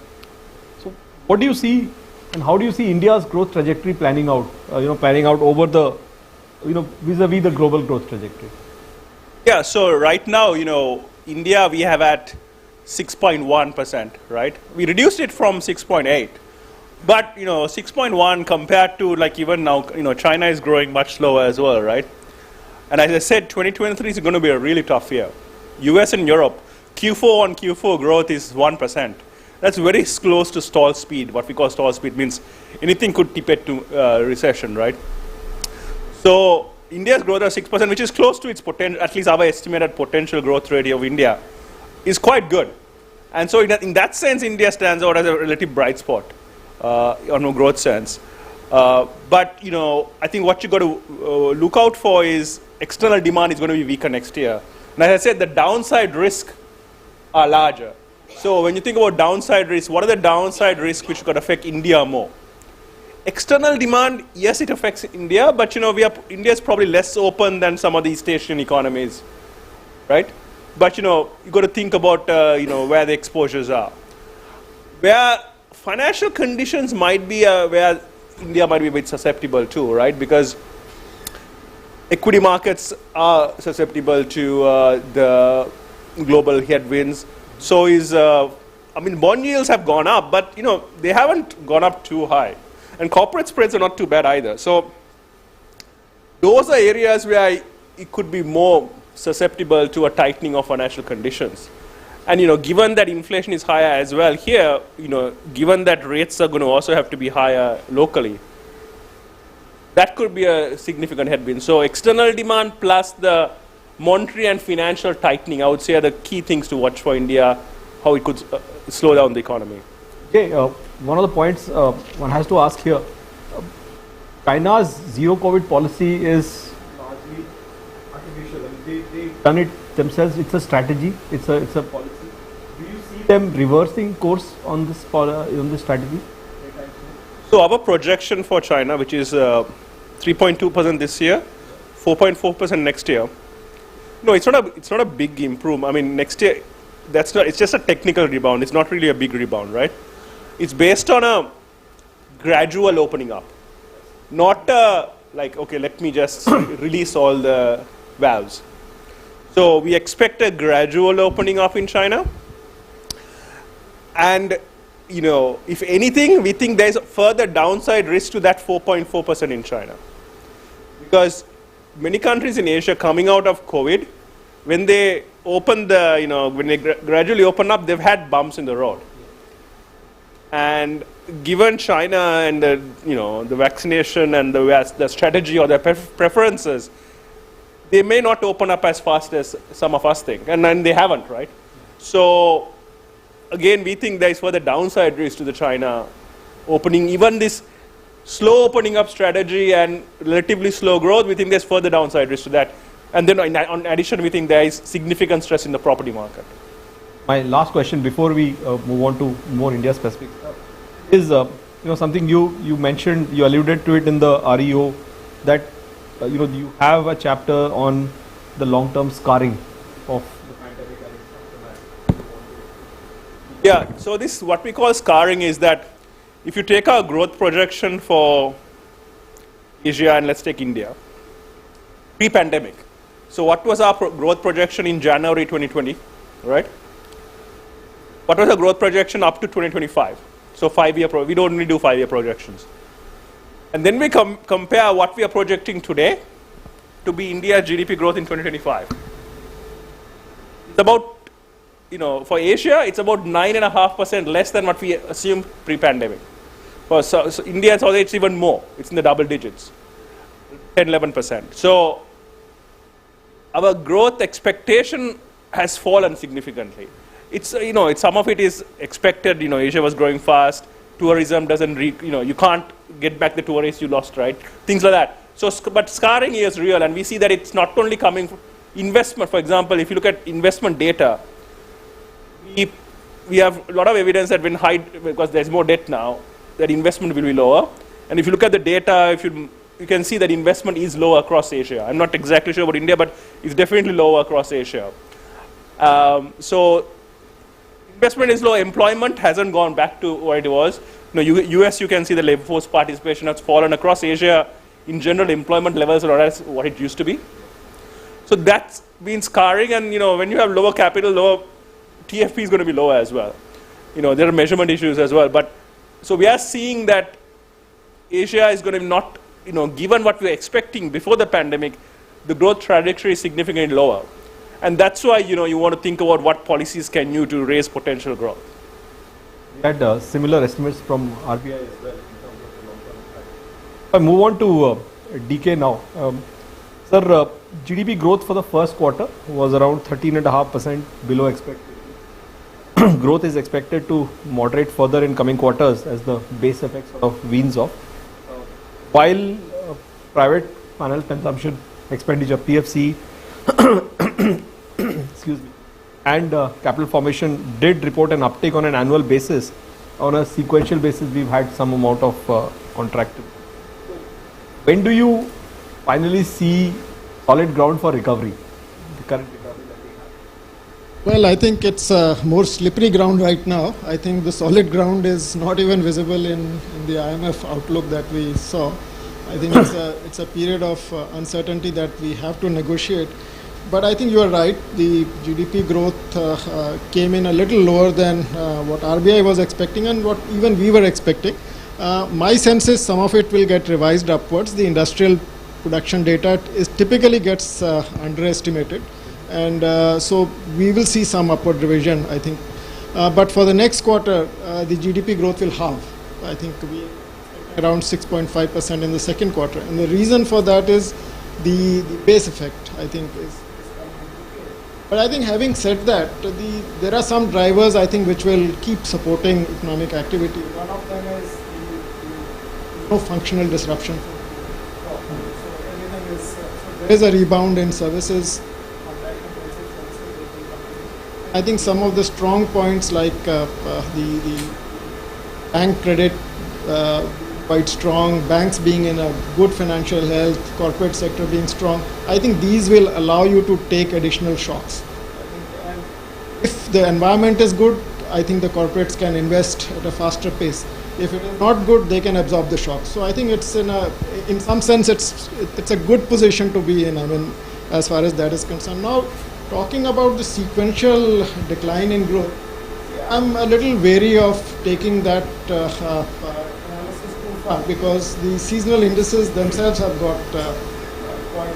what do you see and how do you see India's growth trajectory planning out over the, vis-a-vis the global growth trajectory? Yeah, so right now, India, we have at 6.1%, right? We reduced it from 6.8. But, 6.1 compared to even now, China is growing much slower as well, right? And as I said, 2023 is going to be a really tough year. US and Europe, Q4 on Q4 growth is 1%. That's very close to stall speed. What we call stall speed means anything could tip it to recession, right? So India's growth of 6%, which is close to its potential, at least our estimated potential growth rate of India, is quite good. And so in that sense, India stands out as a relative bright spot on a growth sense. But I think what you got to look out for is external demand is going to be weaker next year. And as I said, the downside risks are larger. So when you think about downside risks, what are the downside risks which could affect India more? External demand, yes, it affects India, but India is probably less open than some of the East Asian economies, right? But you got to think about where the exposures are. Where financial conditions might be where India might be a bit susceptible too, right? Because equity markets are susceptible to the global headwinds. So bond yields have gone up, but they haven't gone up too high. And corporate spreads are not too bad either. So those are areas where it could be more susceptible to a tightening of financial conditions. And given that inflation is higher as well here, given that rates are going to also have to be higher locally, that could be a significant headwind. So external demand plus the monetary and financial tightening, I would say, are the key things to watch for India, how it could slow down the economy. Okay, one of the points one has to ask here, China's zero COVID policy is largely artificial. They've done it themselves. It's a strategy. It's a policy. Do you see them reversing course on this strategy? So our projection for China, which is 3.2% this year, 4.4% next year. No, it's not a big improvement. I mean, next year, it's just a technical rebound. It's not really a big rebound, right? It's based on a gradual opening up, not like, okay, let me just release all the valves. So we expect a gradual opening up in China. And, if anything, we think there's a further downside risk to that 4.4% in China. Because many countries in Asia coming out of COVID, when they open when they gradually open up, they've had bumps in the road. And given China and the vaccination and the strategy or their preferences, they may not open up as fast as some of us think, and then they haven't, right? So again, we think there is further downside risk to the China opening. Even this slow opening up strategy and relatively slow growth, we think there's further downside risk to that. And then in addition, we think there is significant stress in the property market. My last question before we move on to more India specific stuff is something you mentioned, you alluded to it in the REO, that you have a chapter on the long-term scarring of the pandemic and aftermath. Yeah, so this what we call scarring is that if you take our growth projection for Asia and let's take India, pre-pandemic. So what was our growth projection in January 2020, right? What was the growth projection up to 2025? So 5-year, we don't only do 5-year projections. And then we compare what we are projecting today to be India's GDP growth in 2025. It's about, for Asia, it's about 9.5% less than what we assumed pre-pandemic. For so India, it's even more. It's in the double digits, 10, 11%. So our growth expectation has fallen significantly. It's some of it is expected. Asia was growing fast. Tourism doesn't you can't get back the tourists you lost, right? Things like that. So, but scarring is real, and we see that it's not only coming from investment. For example, if you look at investment data, we have a lot of evidence that because there's more debt now, that investment will be lower. And if you look at the data, you can see that investment is lower across Asia. I'm not exactly sure about India, but it's definitely lower across Asia. So investment is low. Employment hasn't gone back to what it was. US, you can see the labor force participation has fallen across Asia. In general, employment levels are not as what it used to be. So that's been scarring, and when you have lower capital, lower TFP is going to be lower as well. There are measurement issues as well. But so we are seeing that Asia is going to not, given what we were expecting before the pandemic, the growth trajectory is significantly lower. And that's why, you want to think about what policies can you to raise potential growth. We had similar estimates from RBI as well in terms of the long-term impact. If I move on to DK now. Sir, GDP growth for the first quarter was around 13.5% below expected. Growth is expected to moderate further in coming quarters as the base effect sort of weans off. while private final consumption expenditure, PFC, excuse me, and capital formation did report an uptake on an annual basis. On a sequential basis, we've had some amount of contraction. When do you finally see solid ground for recovery? The current recovery that we have. Well, I think it's more slippery ground right now. I think the solid ground is not even visible in the IMF outlook that we saw. I think it's a period of uncertainty that we have to negotiate. But I think you are right. The GDP growth came in a little lower than what RBI was expecting and what even we were expecting. My sense is some of it will get revised upwards. The industrial production data typically gets underestimated. And so we will see some upward revision, I think. But for the next quarter, the GDP growth will halve. I think we around 6.5% in the second quarter. And the reason for that is the base effect, I think, is. But I think having said that, there are some drivers, I think, which will keep supporting economic activity. One of them is no functional disruption. So everything is, there is a rebound in services. I think some of the strong points like the bank credit quite strong, banks being in a good financial health, corporate sector being strong, I think these will allow you to take additional shocks. And if the environment is good, I think the corporates can invest at a faster pace. If it is not good, they can absorb the shocks. So I think it's in some sense, it's a good position to be in, I mean, as far as that is concerned. Now, talking about the sequential decline in growth, I'm a little wary of taking that analysis too far because the seasonal indices themselves have got quite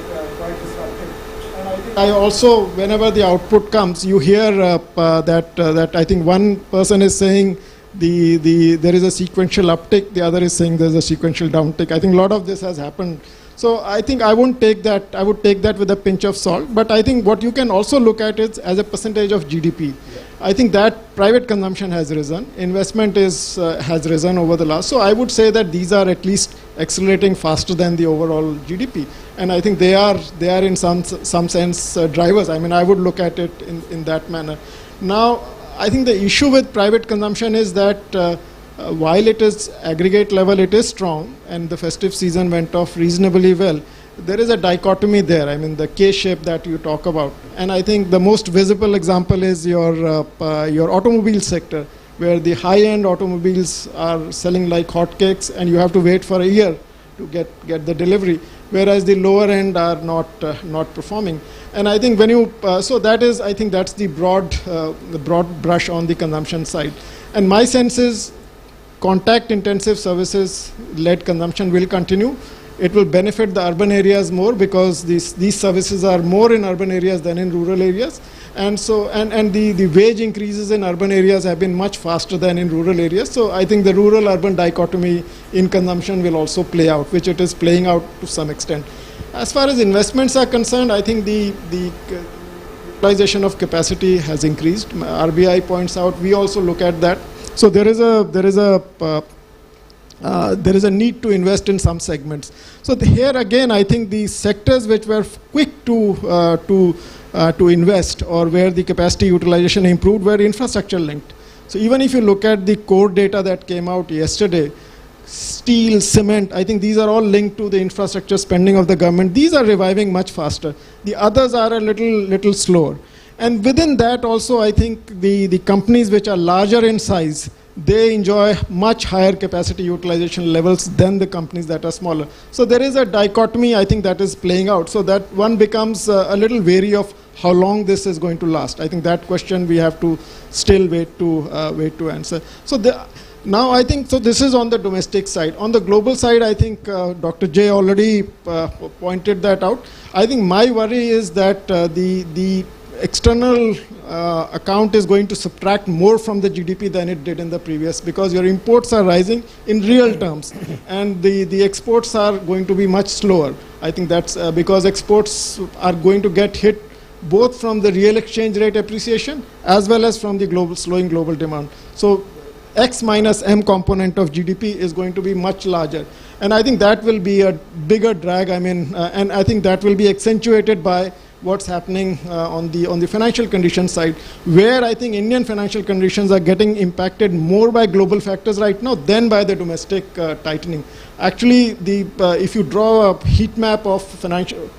disrupted. And I think I also, whenever the output comes, you hear that I think one person is saying there is a sequential uptick, the other is saying there's a sequential downtick. I think a lot of this has happened. So I think I won't take that. I would take that with a pinch of salt. But I think what you can also look at is as a percentage of GDP. Yeah. I think that private consumption has risen. Investment has risen over the last. So I would say that these are at least accelerating faster than the overall GDP. And I think they are in some sense drivers. I mean, I would look at it in that manner. Now, I think the issue with private consumption is that while it is aggregate level, it is strong, and the festive season went off reasonably well. There is a dichotomy there. I mean, the K-shape that you talk about, and I think the most visible example is your automobile sector, where the high-end automobiles are selling like hotcakes, and you have to wait for a year to get the delivery, whereas the lower end are not performing. And I think when you so that is, I think that's the broad brush on the consumption side. And my sense is, contact-intensive services-led consumption will continue. It will benefit the urban areas more because these services are more in urban areas than in rural areas. And so, and the wage increases in urban areas have been much faster than in rural areas. So I think the rural-urban dichotomy in consumption will also play out, which it is playing out to some extent. As far as investments are concerned, I think the utilization of capacity has increased. RBI points out, we also look at that. So there is a need to invest in some segments. So here again, I think the sectors which were quick to invest or where the capacity utilization improved were infrastructure linked. So even if you look at the core data that came out yesterday, steel, cement, I think these are all linked to the infrastructure spending of the government. These are reviving much faster. The others are a little slower. And within that also, I think the companies which are larger in size, they enjoy much higher capacity utilization levels than the companies that are smaller. So there is a dichotomy, I think, that is playing out. So that one becomes a little wary of how long this is going to last. I think that question we have to still wait to answer. So now I think, so this is on the domestic side. On the global side, I think Dr. J already pointed that out. I think my worry is that the external account is going to subtract more from the GDP than it did in the previous, because your imports are rising in real terms and the exports are going to be much slower. I think that's because exports are going to get hit both from the real exchange rate appreciation as well as from the slowing global demand. So X minus M component of GDP is going to be much larger. And I think that will be a bigger drag. I mean, and I think that will be accentuated by what's happening on the financial conditions side, where I think Indian financial conditions are getting impacted more by global factors right now than by the domestic tightening. Actually, if you draw a heat map of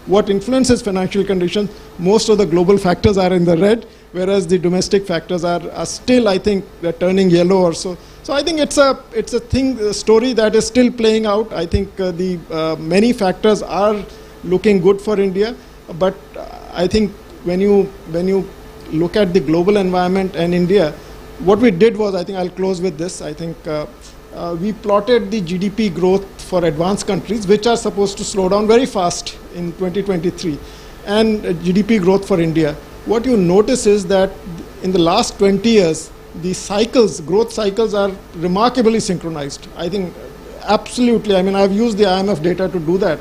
what influences financial conditions, most of the global factors are in the red, whereas the domestic factors are still, I think, they're turning yellow or so. So I think it's a story that is still playing out. I think the many factors are looking good for India. But I think when you look at the global environment and India, what we did was, I think I'll close with this. I think we plotted the GDP growth for advanced countries, which are supposed to slow down very fast in 2023, and GDP growth for India. What you notice is that in the last 20 years, the growth cycles are remarkably synchronized. I think absolutely, I mean, I've used the IMF data to do that.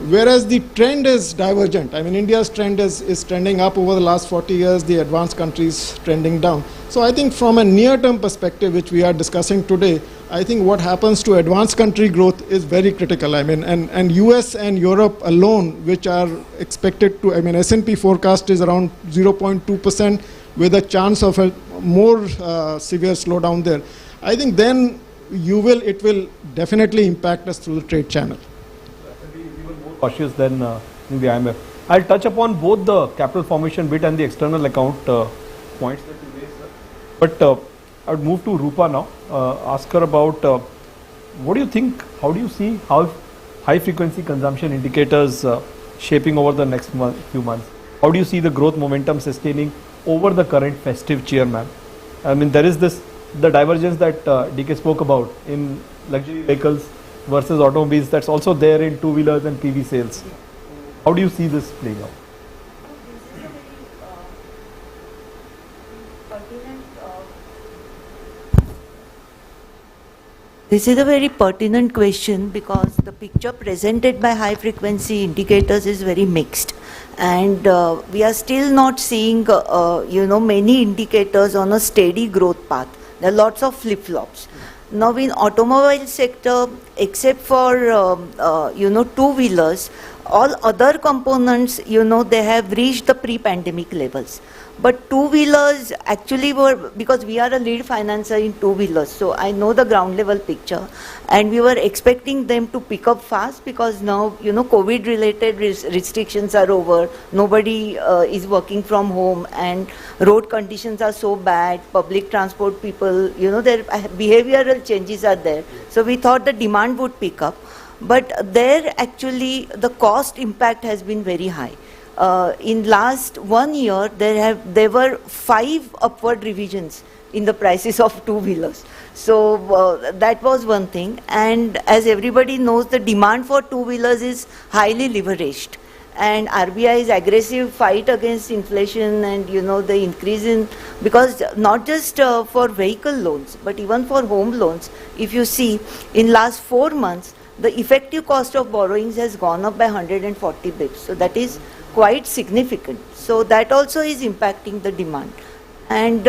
Whereas the trend is divergent. I mean, India's trend is trending up over the last 40 years, the advanced countries trending down. So I think from a near-term perspective, which we are discussing today, I think what happens to advanced country growth is very critical. I mean, and US and Europe alone, which are expected to, I mean, S&P forecast is around 0.2% with a chance of a more severe slowdown there. I think then it will definitely impact us through the trade channel. Cautious than in the IMF. I'll touch upon both the capital formation bit and the external account points that you raised, sir. But I would move to Rupa now. Ask her about what do you think, how do you see how high frequency consumption indicators shaping over the next few months? How do you see the growth momentum sustaining over the current festive cheer, ma'am? I mean, there is the divergence that DK spoke about in luxury vehicles versus automobiles, that's also there in two-wheelers and PV sales. How do you see this playing out? This is a very pertinent question because the picture presented by high frequency indicators is very mixed, and we are still not seeing many indicators on a steady growth path. There are lots of flip-flops. Now in automobile sector, except for two-wheelers, all other components, they have reached the pre-pandemic levels. But two-wheelers actually were, because we are a lead financer in two-wheelers, so I know the ground level picture, and we were expecting them to pick up fast because now, COVID related restrictions are over, nobody is working from home, and road conditions are so bad, public transport people, their behavioral changes are there. So we thought the demand would pick up, but there actually the cost impact has been very high. In last 1 year, there were 5 upward revisions in the prices of two-wheelers. So that was one thing. And as everybody knows, the demand for two-wheelers is highly leveraged. And RBI's aggressive fight against inflation and, the increase in, because not just for vehicle loans, but even for home loans, if you see, in last 4 months, the effective cost of borrowings has gone up by 140 bips. So that is quite significant. So that also is impacting the demand. And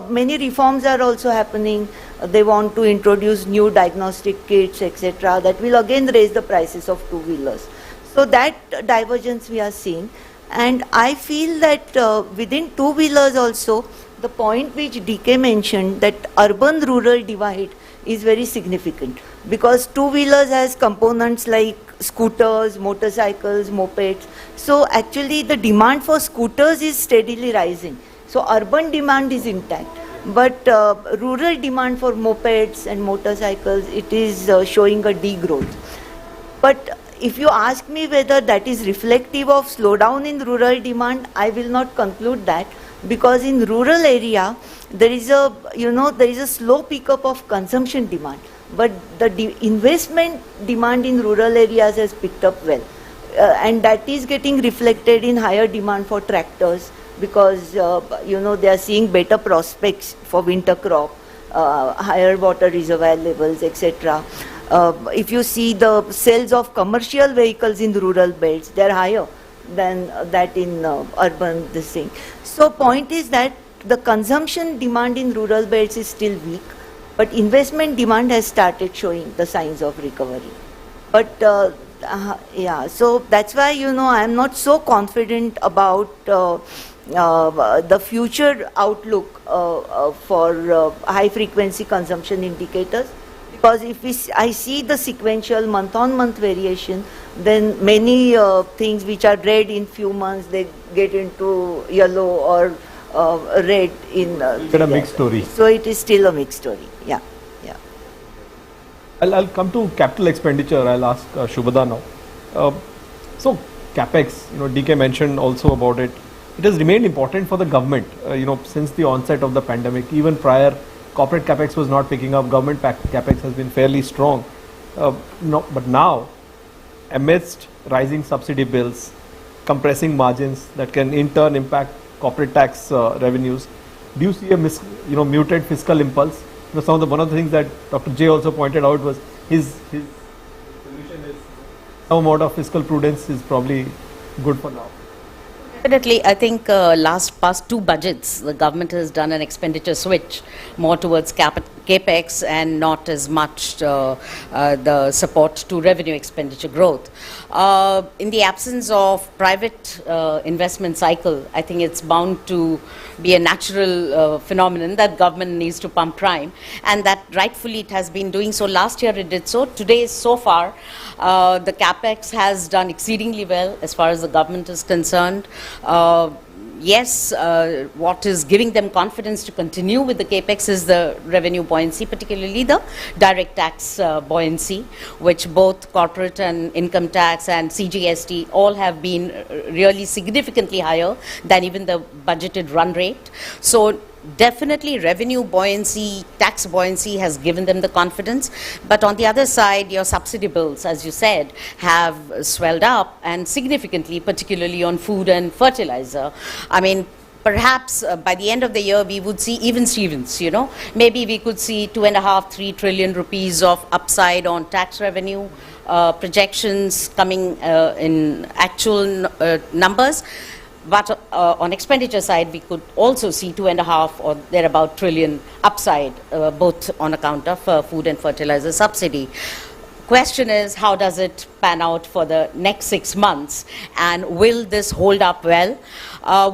many reforms are also happening. They want to introduce new diagnostic kits, etc. That will again raise the prices of two-wheelers. So that divergence we are seeing. And I feel that within two-wheelers also, the point which DK mentioned, that urban-rural divide is very significant. Because two-wheelers has components like scooters, motorcycles, mopeds. So actually the demand for scooters is steadily rising. So urban demand is intact. But rural demand for mopeds and motorcycles, it is showing a degrowth. But if you ask me whether that is reflective of slowdown in rural demand, I will not conclude that. Because in rural area, there is a slow pickup of consumption demand. But the investment demand in rural areas has picked up well. And that is getting reflected in higher demand for tractors because, they are seeing better prospects for winter crop, higher water reservoir levels, etc. If you see the sales of commercial vehicles in rural belts, they are higher than that in urban this thing. So point is that the consumption demand in rural belts is still weak. But investment demand has started showing the signs of recovery. But yeah, so that's why, I am not so confident about the future outlook for high frequency consumption indicators. Because if I see the sequential month-on-month variation, then many things which are red in few months, they get into yellow or red in... Get a mixed story. So it is still a mixed story, yeah. I'll come to capital expenditure. I'll ask Shubhada now. So capex, DK mentioned also about it. It has remained important for the government, since the onset of the pandemic. Even prior, corporate capex was not picking up. Government capex has been fairly strong. But now, amidst rising subsidy bills, compressing margins that can in turn impact corporate tax revenues, do you see a muted fiscal impulse? One of the things that Dr. J also pointed out was his solution is some amount of fiscal prudence is probably good for now. Definitely, I think past two budgets, the government has done an expenditure switch more towards capex and not as much the support to revenue expenditure growth. In the absence of private investment cycle, I think it's bound to be a natural phenomenon that government needs to pump prime, and that rightfully it has been doing so. Last year it did so. Today, so far, the capex has done exceedingly well as far as the government is concerned. Yes, what is giving them confidence to continue with the capex is the revenue buoyancy, particularly the direct tax buoyancy, which both corporate and income tax and CGST all have been really significantly higher than even the budgeted run rate. So definitely revenue buoyancy, tax buoyancy has given them the confidence. But on the other side, your subsidy bills, as you said, have swelled up and significantly, particularly on food and fertilizer. I mean, perhaps by the end of the year, we would see even Stevens, maybe we could see 2.5–3 trillion rupees of upside on tax revenue projections coming in actual numbers. But on expenditure side, we could also see 2.5 or thereabout trillion upside, both on account of food and fertilizer subsidy. Question is, how does it pan out for the next 6 months, and will this hold up well?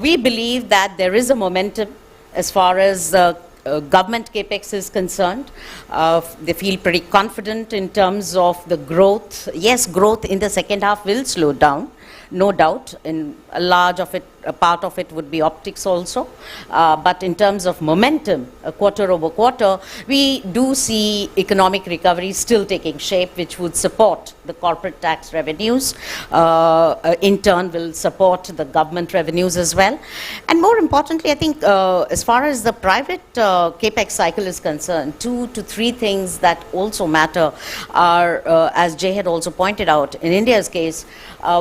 We believe that there is a momentum as far as government capex is concerned. They feel pretty confident in terms of the growth. Yes, growth in the second half will slow down, no doubt. In a part of it would be optics also. But in terms of momentum, quarter over quarter, we do see economic recovery still taking shape, which would support the corporate tax revenues. In turn, will support the government revenues as well. And more importantly, I think as far as the private capex cycle is concerned, 2 to 3 things that also matter are, as Jay had also pointed out, in India's case,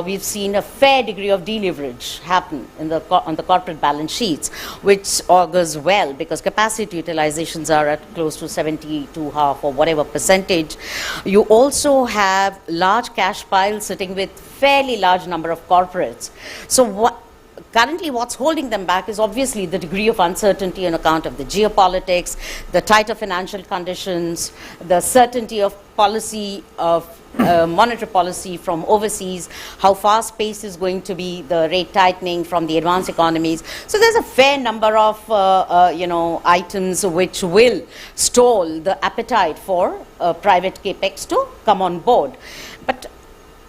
we've seen a fair degree of deleverage happen on the corporate balance sheets, which augurs well because capacity utilizations are at close to 72.5 or whatever percentage. You also have large cash piles sitting with fairly large number of corporates. So currently what's holding them back is obviously the degree of uncertainty on account of the geopolitics, the tighter financial conditions, the certainty of policy of monetary policy from overseas, how fast pace is going to be the rate tightening from the advanced economies. So there's a fair number of items which will stall the appetite for private capex to come on board. But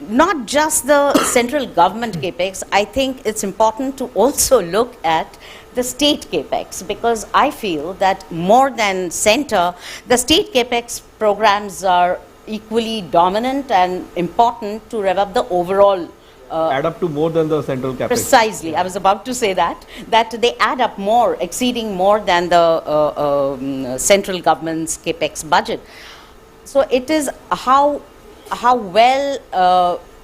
not just the central government capex, I think it's important to also look at the state capex, because I feel that more than center, the state capex programs are equally dominant and important to rev up the overall add up to more than the central capex. Precisely, I was about to say that they add up more, exceeding more than the central government's capex budget. So it is how well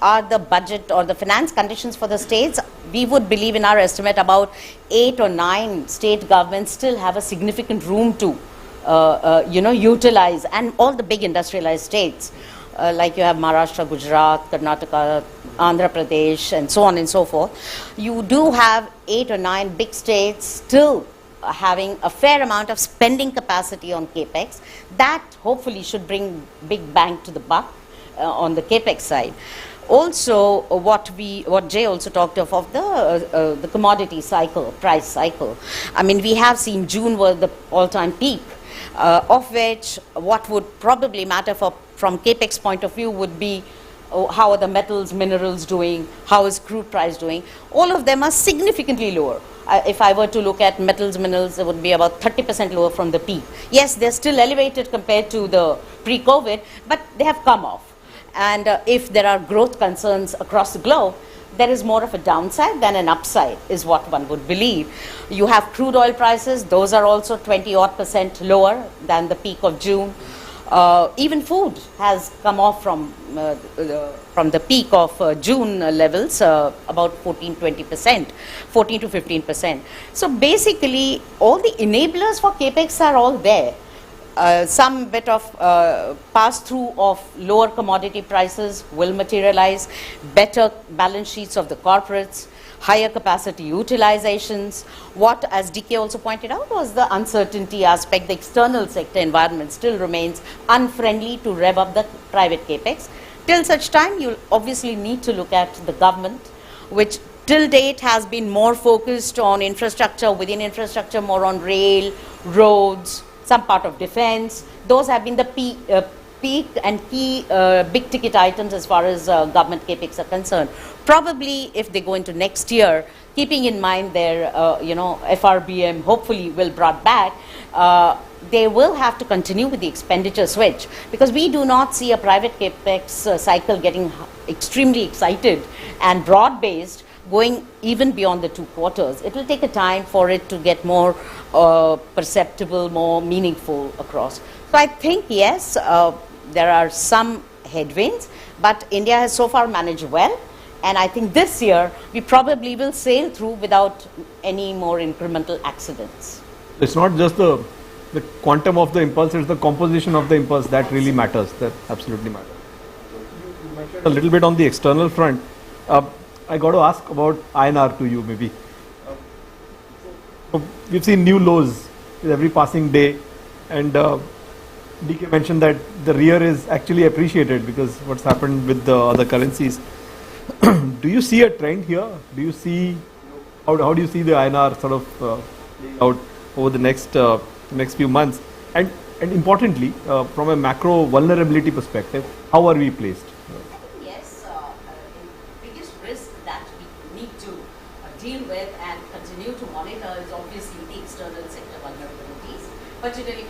are the budget or the finance conditions for the states. We would believe in our estimate about 8 or 9 state governments still have a significant room to utilize, and all the big industrialized states like you have Maharashtra, Gujarat, Karnataka, Andhra Pradesh, and so on and so forth. You do have 8 or 9 big states still having a fair amount of spending capacity on capex. That hopefully should bring big bang to the buck on the capex side. Also, what Jay also talked of the commodity cycle, price cycle. I mean, we have seen June was the all-time peak, of which what would probably matter from capex point of view would be how are the metals, minerals doing, how is crude price doing. All of them are significantly lower. If I were to look at metals, minerals, it would be about 30% lower from the peak. Yes, they're still elevated compared to the pre-COVID, but they have come off. And if there are growth concerns across the globe, there is more of a downside than an upside, is what one would believe. You have crude oil prices, those are also 20-odd% lower than the peak of June. Even food has come off from the peak of June levels, about 14 to 15%. So basically, all the enablers for capex are all there. Some bit of pass-through of lower commodity prices will materialize, better balance sheets of the corporates, higher capacity utilizations. What, as DK also pointed out, was the uncertainty aspect. The external sector environment still remains unfriendly to rev up the private capex. Till such time, you'll obviously need to look at the government, which till date has been more focused on infrastructure, within infrastructure, more on rail, roads, some part of defense. Those have been the peak and key big ticket items as far as government capex are concerned. Probably if they go into next year, keeping in mind their FRBM hopefully will brought back, they will have to continue with the expenditure switch, because we do not see a private capex cycle getting extremely excited and broad-based going even beyond the 2 quarters. It will take a time for it to get more perceptible, more meaningful across. So I think, yes, there are some headwinds, but India has so far managed well. And I think this year, we probably will sail through without any more incremental accidents. It's not just the quantum of the impulse, it's the composition of the impulse that really matters, that absolutely matters. You mentioned a little bit on the external front. I got to ask about INR to you, maybe. We've seen new lows with every passing day, and DK mentioned that the rear is actually appreciated because what's happened with the other currencies. Do you see a trend here? Do you see how do you see the INR sort of playing out over the next few months? And importantly, from a macro vulnerability perspective, how are we placed? Yes, the biggest risk that we need to deal with and continue to monitor is obviously the external sector vulnerabilities, particularly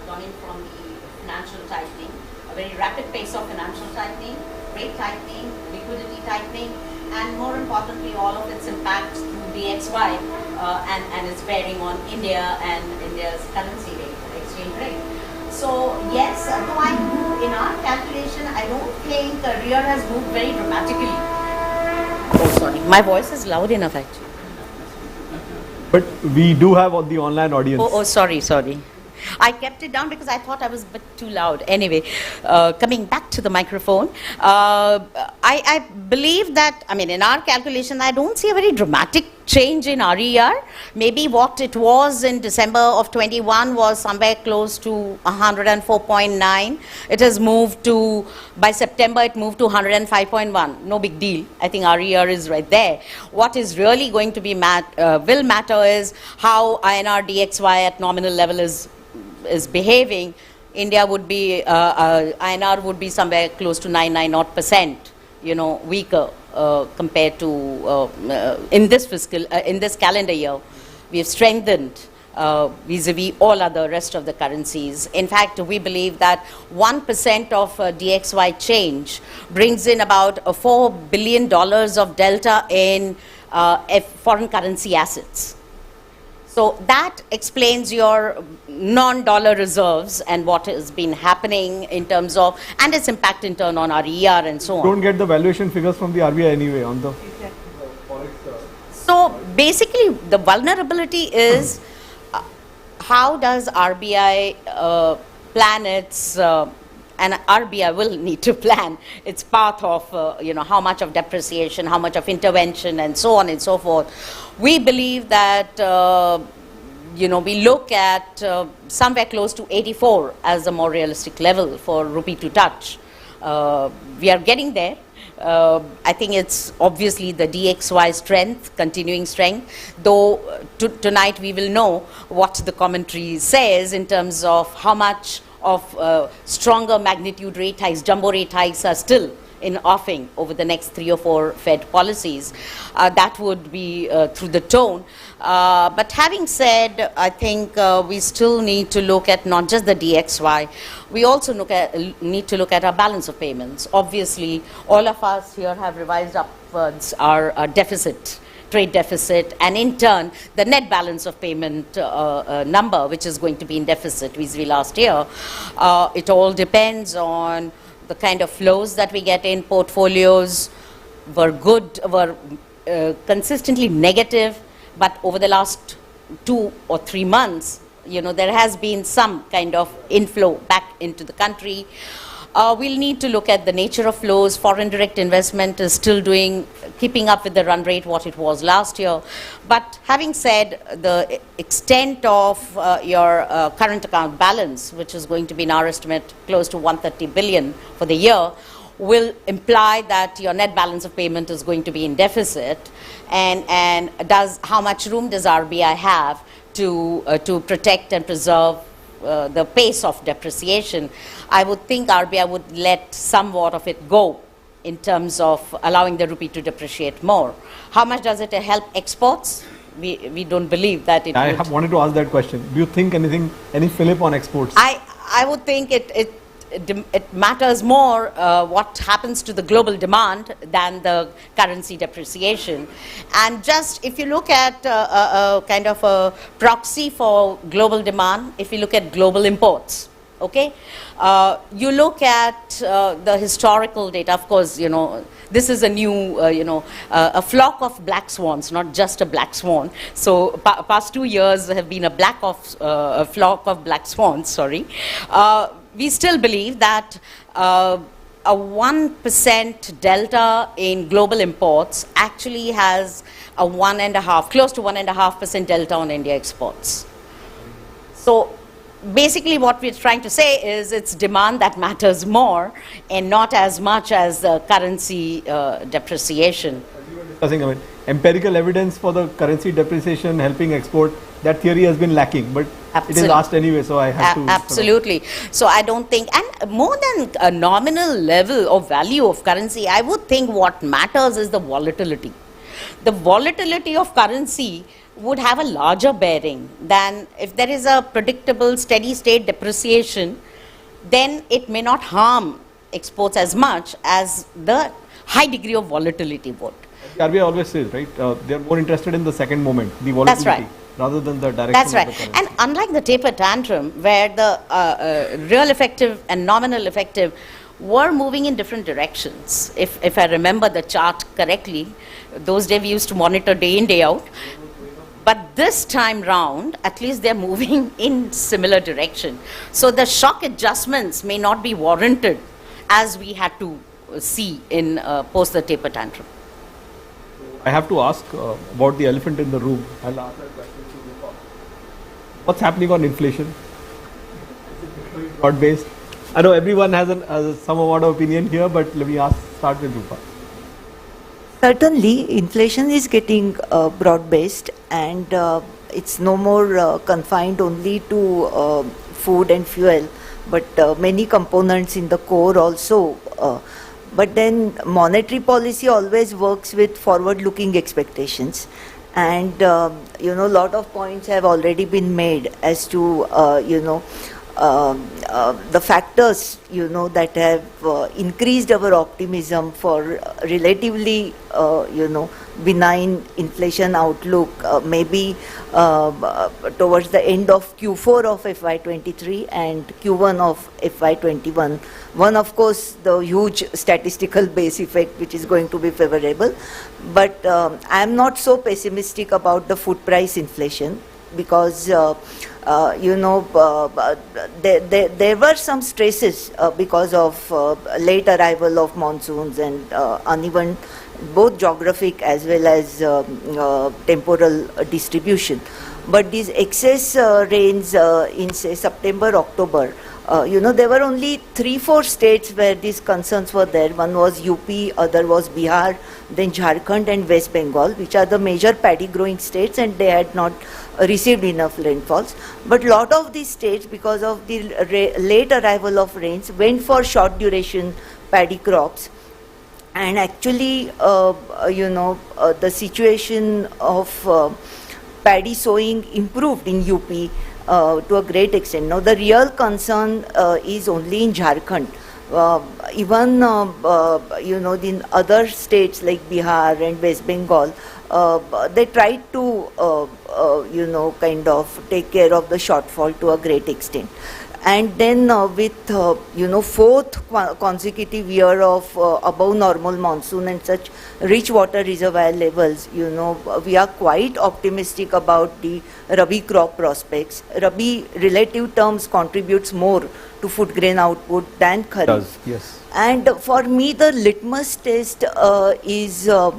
coming from the financial tightening, a very rapid pace of financial tightening, rate tightening, liquidity tightening, and more importantly, all of its impact through DXY and its bearing on India and India's currency rate, exchange rate. So yes, though I move in our calculation, I don't think the rear has moved very dramatically. Oh, sorry, my voice is loud enough actually. But we do have the online audience. Oh, sorry. I kept it down because I thought I was a bit too loud. Anyway, coming back to the microphone, I believe that, I mean, in our calculation, I don't see a very dramatic change in RER. Maybe what it was in December of 21 was somewhere close to 104.9. It has moved to, by September, it moved to 105.1. No big deal. I think RER is right there. What is really going to be will matter is how INR DXY at nominal level is behaving. India would be, INR would be somewhere close to 99%, weaker compared to in this calendar year. We have strengthened vis-a-vis all other rest of the currencies. In fact, we believe that 1% of DXY change brings in about $4 billion of delta in foreign currency assets. So that explains your non-dollar reserves and what has been happening in terms of, and its impact in turn on RER and so on. Don't get the valuation figures from the RBI anyway on the So basically the vulnerability is how does RBI plan its, and RBI will need to plan its path of, how much of depreciation, how much of intervention and so on and so forth. We believe that we look at somewhere close to 84 as a more realistic level for rupee to touch. We are getting there. I think it's obviously the DXY strength, continuing strength, though tonight we will know what the commentary says in terms of how much of stronger magnitude rate hikes, jumbo rate hikes are still in offing over the next 3 or 4 Fed policies. That would be through the tone. But having said, I think we still need to look at not just the DXY, we also need to look at our balance of payments. Obviously, all of us here have revised upwards our deficit, trade deficit, and in turn, the net balance of payment number, which is going to be in deficit vis-a-vis last year. It all depends on the kind of flows that we get in. Portfolios were consistently negative, but over the last 2 or 3 months, there has been some kind of inflow back into the country. We'll need to look at the nature of flows. Foreign direct investment is still keeping up with the run rate what it was last year. But having said, the extent of your current account balance, which is going to be in our estimate close to 130 billion for the year, will imply that your net balance of payment is going to be in deficit. And how much room does RBI have to protect and preserve the pace of depreciation? I would think RBI would let somewhat of it go in terms of allowing the rupee to depreciate more. How much does it help exports? We don't believe that it would. Wanted to ask that question. Do you think any fillip on exports? I would think it matters more what happens to the global demand than the currency depreciation. And just if you look at a kind of a proxy for global demand, if you look at global imports, okay, you look at the historical data. Of course, this is a new, a flock of black swans, not just a black swan. So past 2 years have been a flock of black swans, sorry. We still believe that a 1% delta in global imports actually has a close to 1.5% delta on India exports. So basically what we're trying to say is it's demand that matters more and not as much as currency depreciation. Empirical evidence for the currency depreciation helping export, that theory has been lacking, but it is asked anyway, so I have to. Absolutely. So I don't think, and more than a nominal level or value of currency, I would think what matters is the volatility. The volatility of currency would have a larger bearing than if there is a predictable steady state depreciation, then it may not harm exports as much as the high degree of volatility would. RBI always says, right, they are more interested in the second moment, the volatility. That's right. Rather than the direction. That's right. Of the And unlike the taper tantrum, where the real effective and nominal effective were moving in different directions. If I remember the chart correctly, those days we used to monitor day in, day out. But this time round, at least they're moving in similar direction. So the shock adjustments may not be warranted as we had to see in post the taper tantrum. I have to ask about the elephant in the room. I'll ask that question to Rupa. What's happening on inflation? Broad-based. I know everyone has some amount of opinion here, but let me start with Rupa. Certainly, inflation is getting broad-based, and it's no more confined only to food and fuel, but many components in the core also. But then monetary policy always works with forward-looking expectations. And, a lot of points have already been made as to, the factors, that have increased our optimism for relatively, benign inflation outlook, maybe towards the end of Q4 of FY23 and Q1 of FY21. One, of course, the huge statistical base effect, which is going to be favorable. But I'm not so pessimistic about the food price inflation because, there were some stresses because of late arrival of monsoons and uneven both geographic as well as temporal distribution. But these excess rains in say September, October, there were only 3-4 states where these concerns were there. One was UP, other was Bihar, then Jharkhand and West Bengal, which are the major paddy growing states, and they had not received enough rainfalls. But lot of these states, because of the late arrival of rains, went for short duration paddy crops. And actually, the situation of paddy sowing improved in UP to a great extent. Now, the real concern is only in Jharkhand. Even, in other states like Bihar and West Bengal, they tried to, kind of take care of the shortfall to a great extent. And then with, fourth consecutive year of above normal monsoon and such rich water reservoir levels, we are quite optimistic about the Rabi crop prospects. Rabi relative terms contributes more to food grain output than Kharif. Does, yes. And for me, the litmus test is, the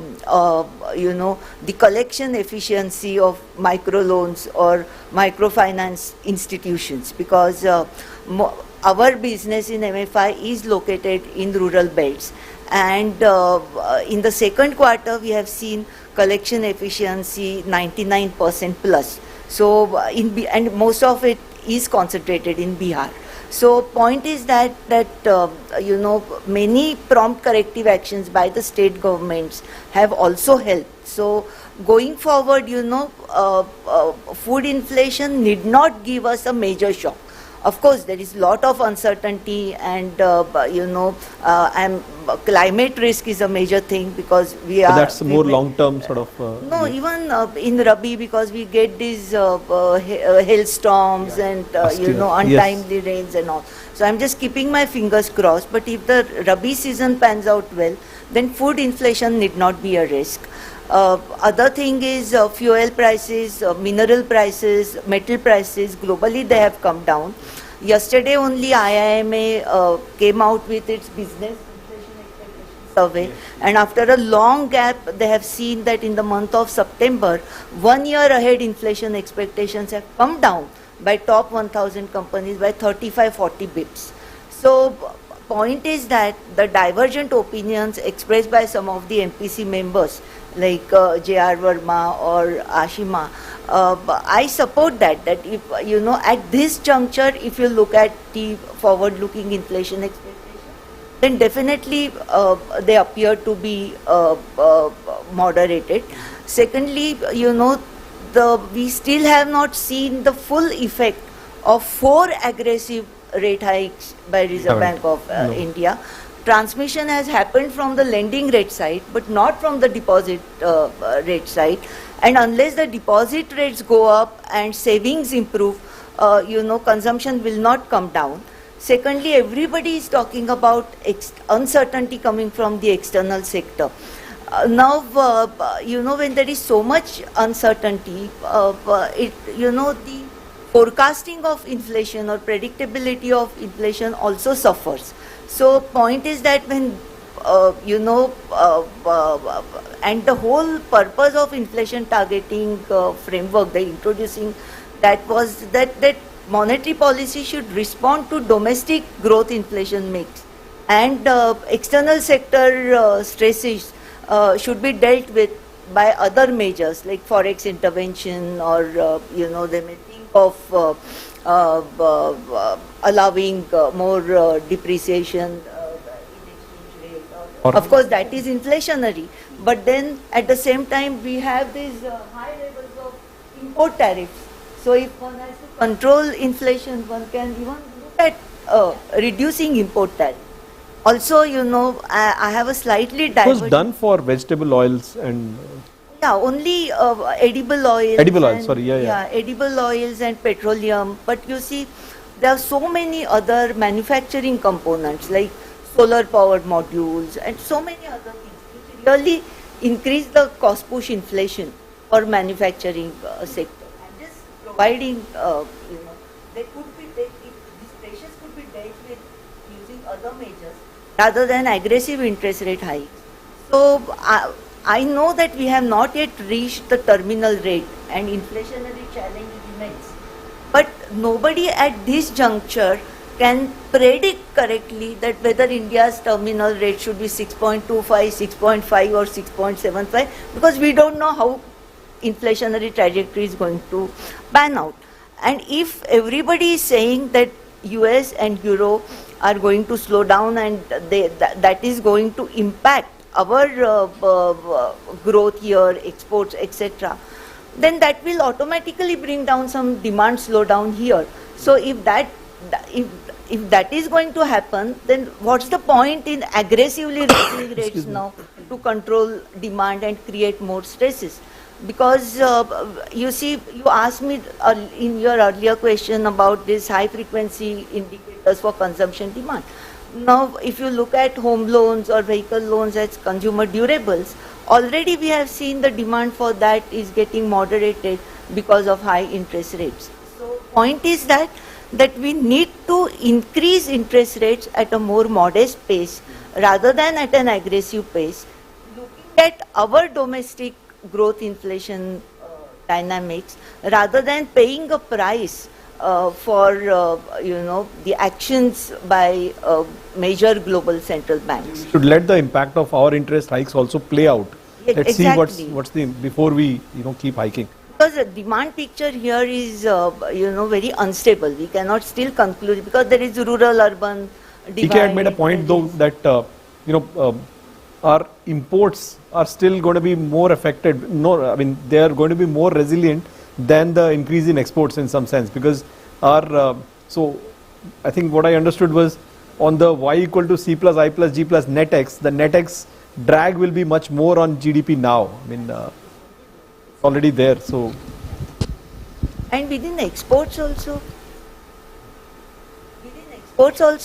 collection efficiency of microloans or microfinance institutions, because our business in MFI is located in rural belts. And in the second quarter, we have seen collection efficiency 99% plus. So, and most of it is concentrated in Bihar. So point is that many prompt corrective actions by the state governments have also helped. So going forward, food inflation need not give us a major shock. Of course, there is a lot of uncertainty, and climate risk is a major thing, because we are. So that's more long-term sort of. No, even in Rabi, because we get these hailstorms and untimely rains and all. So I'm just keeping my fingers crossed. But if the Rabi season pans out well, then food inflation need not be a risk. Other thing is fuel prices, mineral prices, metal prices, globally they have come down. Yesterday only IIMA came out with its business inflation expectation survey, and after a long gap they have seen that in the month of September, 1 year ahead inflation expectations have come down by top 1000 companies by 35-40 bips. So point is that the divergent opinions expressed by some of the MPC members like J.R. Verma or Ashima, I support that if, at this juncture, if you look at the forward-looking inflation expectation, then definitely they appear to be moderated. Secondly, we still have not seen the full effect of 4 aggressive rate hikes by Reserve Bank of India. Transmission has happened from the lending rate side, but not from the deposit rate side. And unless the deposit rates go up and savings improve, consumption will not come down. Secondly, everybody is talking about uncertainty coming from the external sector. Now, when there is so much uncertainty, the forecasting of inflation or predictability of inflation also suffers. So point is that when, and the whole purpose of inflation targeting framework they're introducing, that was that monetary policy should respond to domestic growth inflation mix, and external sector stresses should be dealt with by other measures like forex intervention, or they may think of allowing more depreciation in exchange rate. Of course, that is inflationary. But then at the same time, we have these high levels of import tariffs. So if one has to control inflation, one can even look at reducing import tariffs. Also, I have a slightly divergent. It was done for vegetable oils and. Yeah, only edible oils. Edible oils, sorry, yeah. Edible oils and petroleum. But you see, there are so many other manufacturing components like solar powered modules and so many other things which really increase the cost push inflation for manufacturing sector. And just providing, these pressures could be dealt with using other measures rather than aggressive interest rate hikes. So, I know that we have not yet reached the terminal rate and inflationary challenge is immense. But nobody at this juncture can predict correctly that whether India's terminal rate should be 6.25, 6.5 or 6.75 because we don't know how inflationary trajectory is going to pan out. And if everybody is saying that US and Euro are going to slow down and that is going to impact our growth here, exports, etc., then that will automatically bring down some demand slowdown here. So if that is going to happen, then what's the point in aggressively raising rates now to control demand and create more stresses? Because you see, you asked me in your earlier question about this high frequency indicators for consumption demand. Now, if you look at home loans or vehicle loans as consumer durables, already we have seen the demand for that is getting moderated because of high interest rates. So, point is that we need to increase interest rates at a more modest pace rather than at an aggressive pace. Looking at our domestic growth inflation dynamics rather than paying a price for the actions by major global central banks. We should let the impact of our interest hikes also play out. Let's Exactly. see what's the before we keep hiking. Because the demand picture here is very unstable. We cannot still conclude because there is rural urban divide. DK had made a point though that our imports are still going to be more affected. No, I mean they are going to be more resilient than the increase in exports in some sense because our so I think what I understood was on the y equal to c plus I plus g plus net x, the net x drag will be much more on GDP now. I mean it's already there. So and within exports also,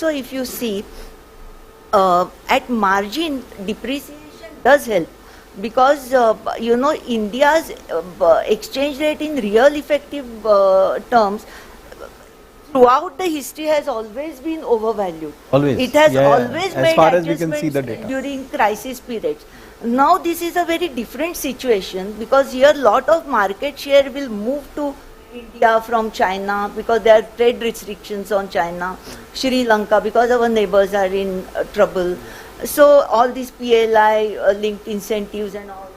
if you see at margin depreciation does help. Because India's exchange rate in real effective terms throughout the history has always been overvalued. always It has always as made far as we can adjustments see the data. during crisis periods. Now this is a very different situation because here lot of market share will move to India from China because there are trade restrictions on China, Sri Lanka because our neighbors are in trouble. So all these PLI linked incentives and all.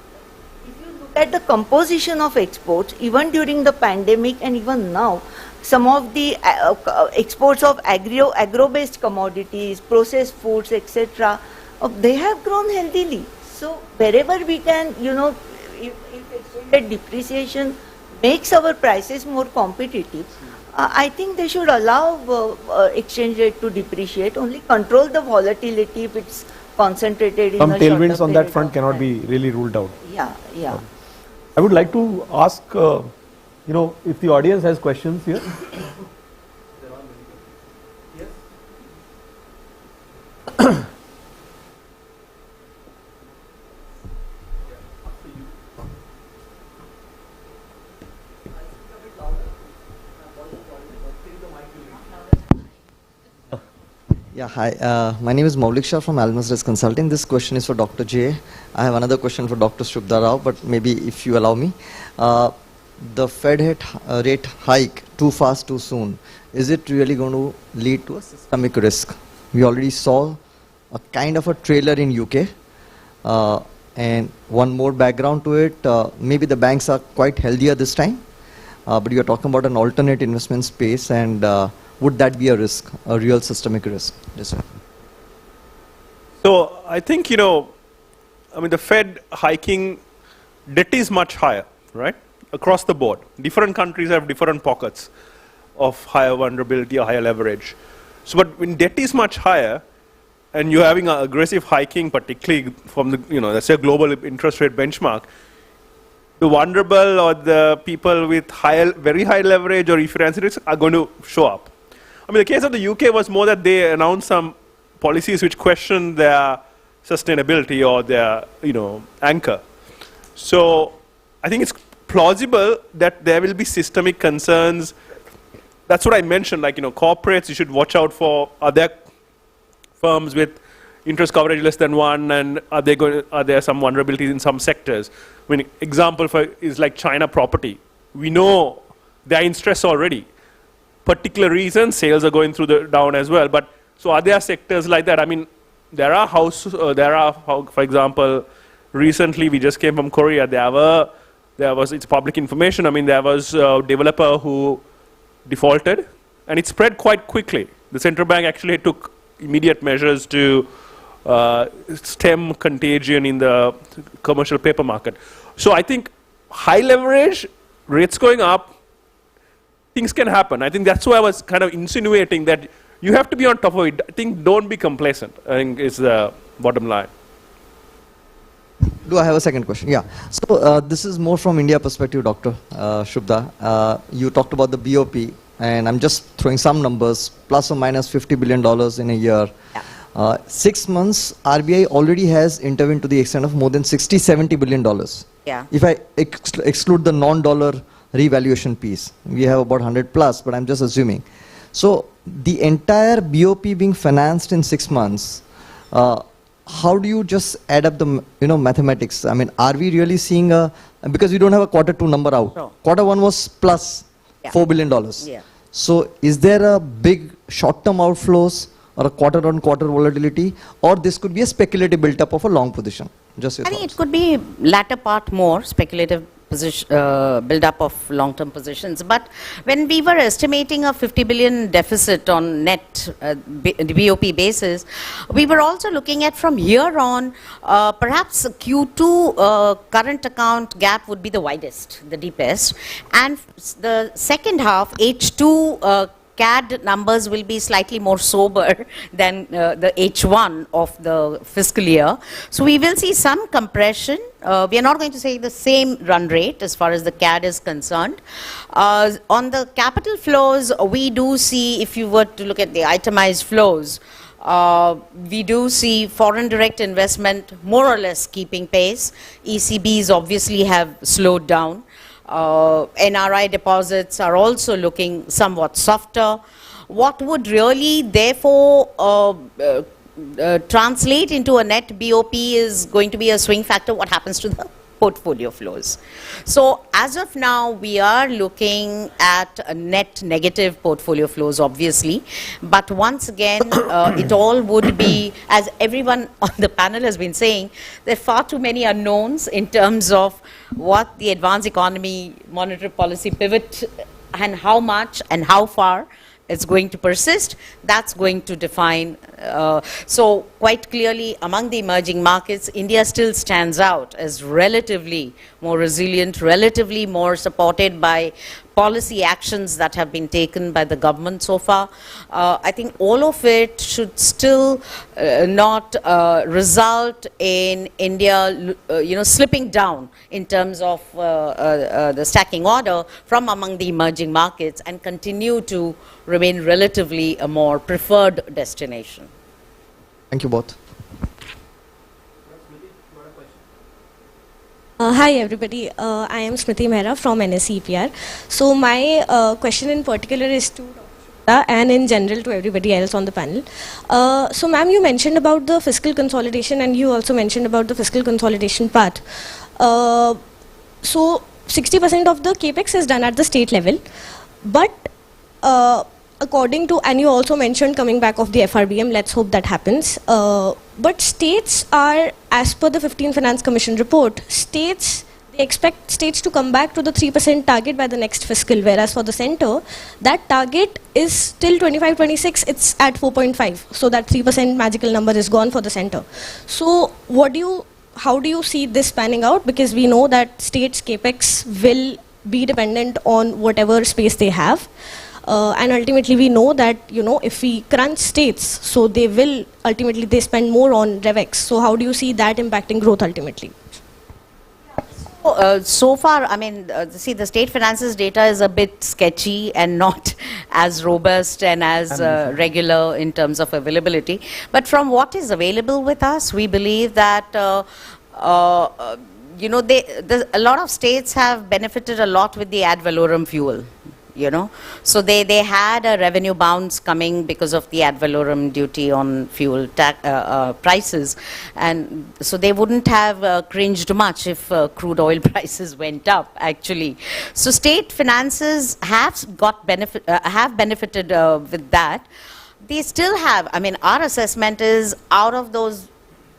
If you look at the composition of exports, even during the pandemic and even now, some of the exports of agro-based commodities, processed foods, etc., they have grown healthily. So wherever we can, if exchange rate depreciation makes our prices more competitive, I think they should allow exchange rate to depreciate, only control the volatility if it's concentrated in Some a shorter tailwinds on that period front of cannot time. be really ruled out. Yeah. I would like to ask, if the audience has questions here. Yeah, hi. My name is Maulik Shah from Almas Risk Consulting. This question is for Dr. J. I have another question for Dr. Shubhada, but maybe if you allow me. The Fed rate hike too fast, too soon, is it really going to lead to a systemic risk? We already saw a kind of a trailer in UK. And one more background to it, maybe the banks are quite healthier this time, but you're talking about an alternate investment space, and would that be a risk, a real systemic risk? Yes, sir. So I think, the Fed hiking, debt is much higher, right? Across the board. Different countries have different pockets of higher vulnerability or higher leverage. So, but when debt is much higher, and you're having an aggressive hiking, particularly from the, let's say global interest rate benchmark, the vulnerable or the people with very high leverage or refinancing risks are going to show up. The case of the UK was more that they announced some policies which question their sustainability or their, anchor. So I think it's plausible that there will be systemic concerns. That's what I mentioned, corporates, you should watch out for, are there firms with, interest coverage less than 1, and are there some vulnerabilities in some sectors? I mean, example is like China property. We know they're in stress already. Particular reasons, sales are going down as well. But so are there sectors like that? I mean, for example, recently we just came from Korea. It's public information. I mean, there was a developer who defaulted, and it spread quite quickly. The central bank actually took immediate measures to stem contagion in the commercial paper market. So I think high leverage, rates going up, things can happen. I think that's why I was kind of insinuating that you have to be on top of it. I think don't be complacent, I think is the bottom line. Do I have a second question? Yeah. So this is more from India perspective, Dr. Shubhada. You talked about the BOP, and I'm just throwing some numbers, plus or minus $50 billion in a year. Yeah. 6 months, RBI already has intervened to the extent of more than $60-70 billion. Yeah. If I exclude the non-dollar revaluation piece, we have about 100 plus, but I'm just assuming. So the entire BOP being financed in 6 months, how do you just add up the mathematics? I mean, are we really seeing because we don't have a Q2 number out. No. Q1 was plus $4 billion. Yeah. So is there a big short-term outflows or a quarter-on-quarter volatility, or this could be a speculative built-up of a long position? Just your I think thoughts. it could be latter part more speculative position, build-up of long-term positions. But when we were estimating a 50 billion deficit on net BOP basis, we were also looking at from here on, perhaps Q2 current account gap would be the widest, the deepest. And the second half, H2 CAD numbers will be slightly more sober than the H1 of the fiscal year. So we will see some compression. We are not going to say the same run rate as far as the CAD is concerned. On the capital flows, we do see, if you were to look at the itemized flows, we do see foreign direct investment more or less keeping pace. ECBs obviously have slowed down. NRI deposits are also looking somewhat softer. What would really therefore translate into a net BOP is going to be a swing factor, what happens to the portfolio flows. So as of now, we are looking at a net negative portfolio flows, obviously. But once again, it all would be, as everyone on the panel has been saying, there are far too many unknowns in terms of what the advanced economy monetary policy pivot and how much and how far it's going to persist. That's going to define. So quite clearly, among the emerging markets, India still stands out as relatively more resilient, relatively more supported by policy actions that have been taken by the government so far. I think all of it should still not result in India, slipping down in terms of the stacking order from among the emerging markets and continue to remain relatively a more preferred destination. Thank you both. Hi everybody, I am Smriti Mehra from NSE EPR. So my question in particular is to Dr. and in general to everybody else on the panel. So ma'am, you mentioned about the fiscal consolidation and you also mentioned about the fiscal consolidation part. So 60% of the capex is done at the state level, but according to, and you also mentioned coming back of the FRBM, let's hope that happens. But states are, as per the 15th Finance Commission report, they expect states to come back to the 3% target by the next fiscal, whereas for the center, that target is till 25-26, it's at 4.5. So that 3% magical number is gone for the center. So how do you see this panning out? Because we know that states' capex will be dependent on whatever space they have. And ultimately we know that, if we crunch states, so they will ultimately, they spend more on RevX. So how do you see that impacting growth ultimately? So far, I mean, see, the state finances data is a bit sketchy and not as robust and as regular in terms of availability. But from what is available with us, we believe that, a lot of states have benefited a lot with the ad valorem fuel. So they had a revenue bounce coming because of the ad valorem duty on fuel prices, and so they wouldn't have cringed much if crude oil prices went up, actually. So state finances have benefited with that. They still have, I mean, our assessment is out of those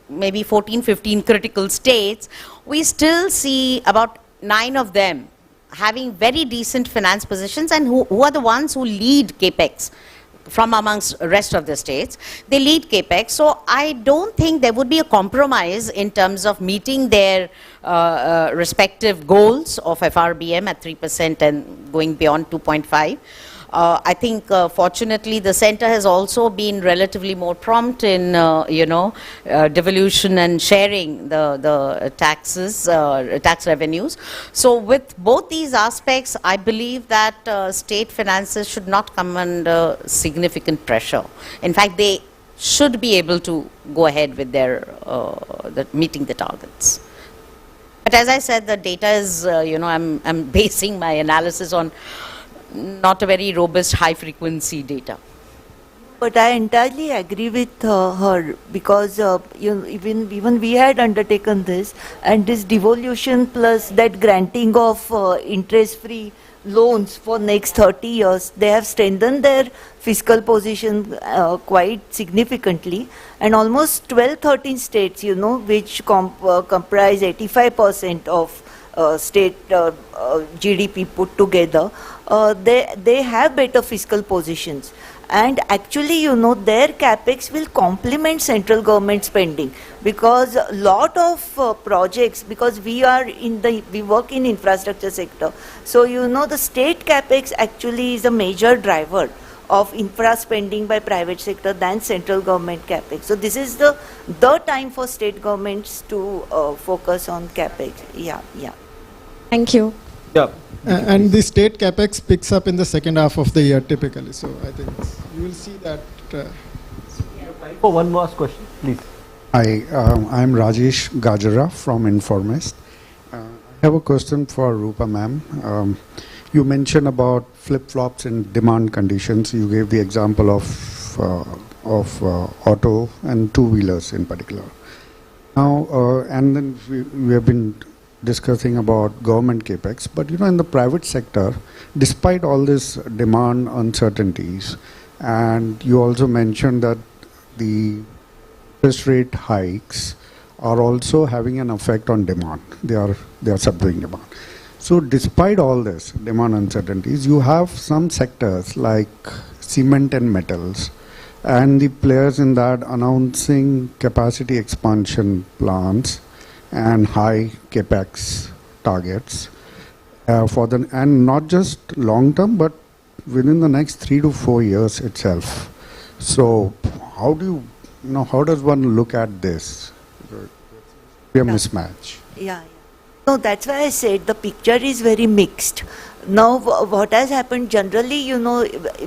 maybe 14, 15 critical states, we still see about 9 of them having very decent finance positions, and who are the ones who lead capex from amongst the rest of the states. They lead capex, so I don't think there would be a compromise in terms of meeting their respective goals of FRBM at 3% and going beyond 2.5. I think, fortunately, the center has also been relatively more prompt in, devolution and sharing the taxes, tax revenues. So with both these aspects, I believe that state finances should not come under significant pressure. In fact, they should be able to go ahead with their meeting the targets. But as I said, the data is, I'm basing my analysis on not a very robust high-frequency data. But I entirely agree with her, because even we had undertaken this, and this devolution plus that granting of interest-free loans for next 30 years, they have strengthened their fiscal position quite significantly, and almost 12-13 states, which comprise 85% of state GDP put together, they have better fiscal positions. And actually, their capex will complement central government spending, because a lot of projects, because we work in infrastructure sector, so the state capex actually is a major driver of infra spending by private sector than central government capex. So this is the time for state governments to focus on capex. Yeah. Thank you. Yeah. And the state capex picks up in the second half of the year typically. So I think you will see that. Time for one last question, please. Hi, I'm Rajesh Gajara from Informist. I have a question for Rupa ma'am. You mentioned about flip-flops in demand conditions. You gave the example of auto and two-wheelers in particular. Now, and then we have been discussing about government capex, but in the private sector, despite all this demand uncertainties, and you also mentioned that the interest rate hikes are also having an effect on demand. They are subduing demand. So despite all this demand uncertainties, you have some sectors like cement and metals, and the players in that announcing capacity expansion plans and high capex targets and not just long term, but within the next 3 to 4 years itself. So how does one look at this? Be a mismatch. Yeah. No, that's why I said the picture is very mixed. Now, what has happened generally,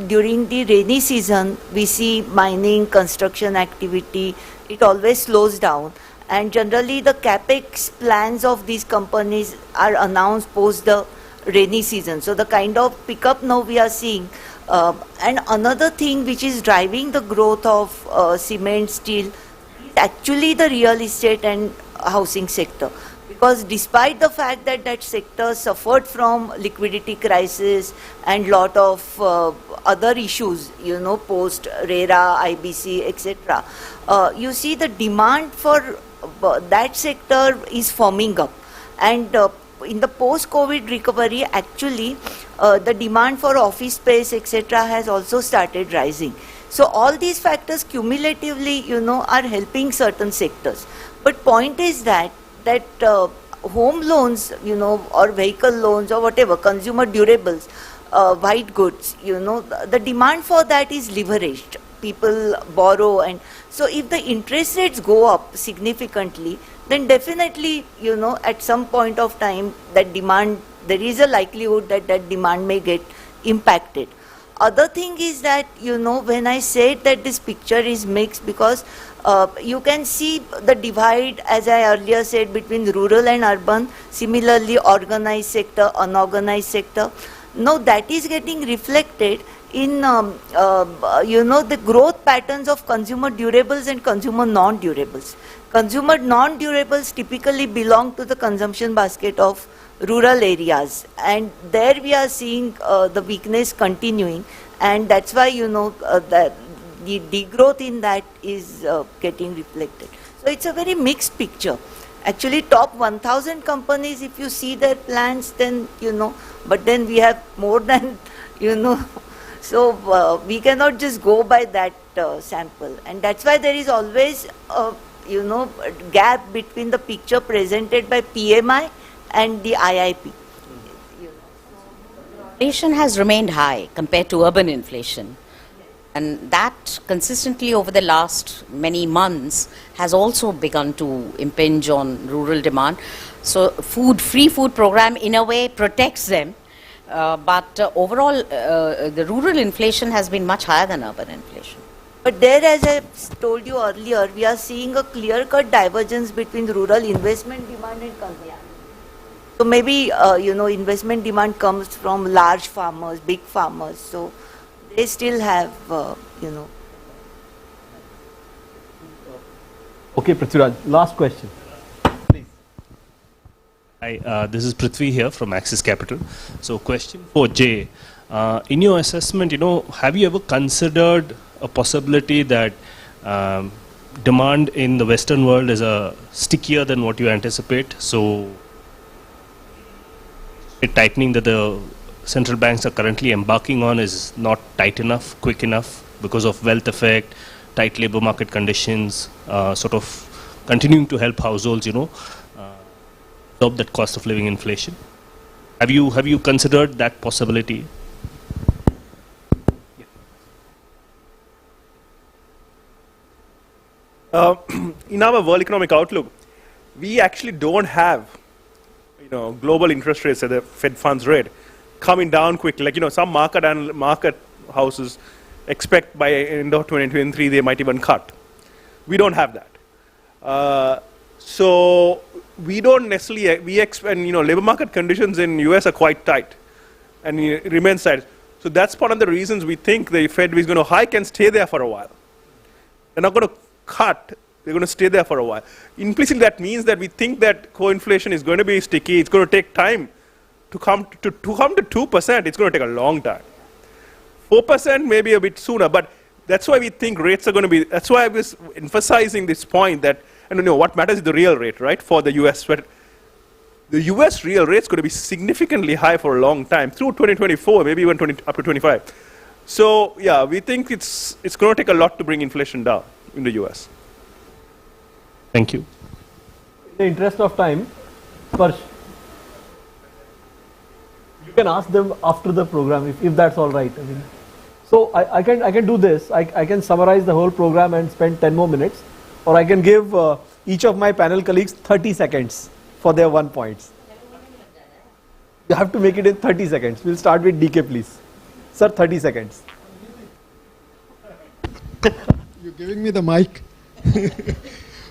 during the rainy season, we see mining, construction activity, it always slows down. And generally, the capex plans of these companies are announced post the rainy season. So the kind of pickup now we are seeing. And another thing which is driving the growth of cement, steel, is actually the real estate and housing sector. Because despite the fact that that sector suffered from liquidity crisis and lot of other issues, post RERA, IBC, etc., you see the demand for that sector is firming up. And in the post-COVID recovery, actually, the demand for office space, etc., has also started rising. So all these factors cumulatively, are helping certain sectors. But point is that home loans, or vehicle loans or whatever, consumer durables, white goods, the demand for that is leveraged. People borrow, and so if the interest rates go up significantly, then definitely, at some point of time, that demand, there is a likelihood that that demand may get impacted. Other thing is that, when I said that this picture is mixed, because you can see the divide, as I earlier said, between rural and urban, similarly organized sector, unorganized sector. Now that is getting reflected in the growth patterns of consumer durables and consumer non-durables. Consumer non-durables typically belong to the consumption basket of rural areas, and there we are seeing the weakness continuing, and that's why that the degrowth in that is getting reflected. So it's a very mixed picture. Actually, top 1,000 companies, if you see their plans, then but then we have more than so we cannot just go by that sample, and that's why there is always a gap between the picture presented by PMI and the IIP. Inflation has remained high compared to urban inflation, and that consistently over the last many months has also begun to impinge on rural demand. So free food program in a way protects them, but overall the rural inflation has been much higher than urban inflation. But there, as I told you earlier, we are seeing a clear-cut divergence between rural investment demand and consumption. So maybe, investment demand comes from large farmers, big farmers, so they still have, Okay, Prithviraj, last question. Please. Hi, this is Prithvi here from Axis Capital. So question for Jay. In your assessment, have you ever considered a possibility that demand in the Western world is stickier than what you anticipate? So a tightening that the central banks are currently embarking on is not tight enough, quick enough, because of wealth effect, tight labor market conditions, sort of continuing to help households, absorb that cost of living inflation. Have you considered that possibility? In our World Economic Outlook, we actually don't have, global interest rates at the Fed funds rate coming down quickly. Like, some market houses expect by end of 2023 they might even cut. We don't have that. So we don't necessarily, expect, labor market conditions in US are quite tight and it remains tight. So that's part of the reasons we think the Fed is going to hike and stay there for a while. They're not going to cut, they're going to stay there for a while. Implicitly, that means that we think that core inflation is going to be sticky. It's going to take time to come to 2%. It's going to take a long time. 4% maybe a bit sooner, but that's why we think rates are going to be. That's why I was emphasizing this point that what matters is the real rate, right, for the US. But the US real rate is going to be significantly high for a long time through 2024, maybe even up to 25. So yeah, we think it's going to take a lot to bring inflation down in the US. Thank you. In the interest of time, Sparsh, you can ask them after the program if that's all right. So I can do this. I can summarize the whole program and spend 10 more minutes, or I can give each of my panel colleagues 30 seconds for their 1 points. You have to make it in 30 seconds. We'll start with DK, please. Sir, 30 seconds. You're giving me the mic.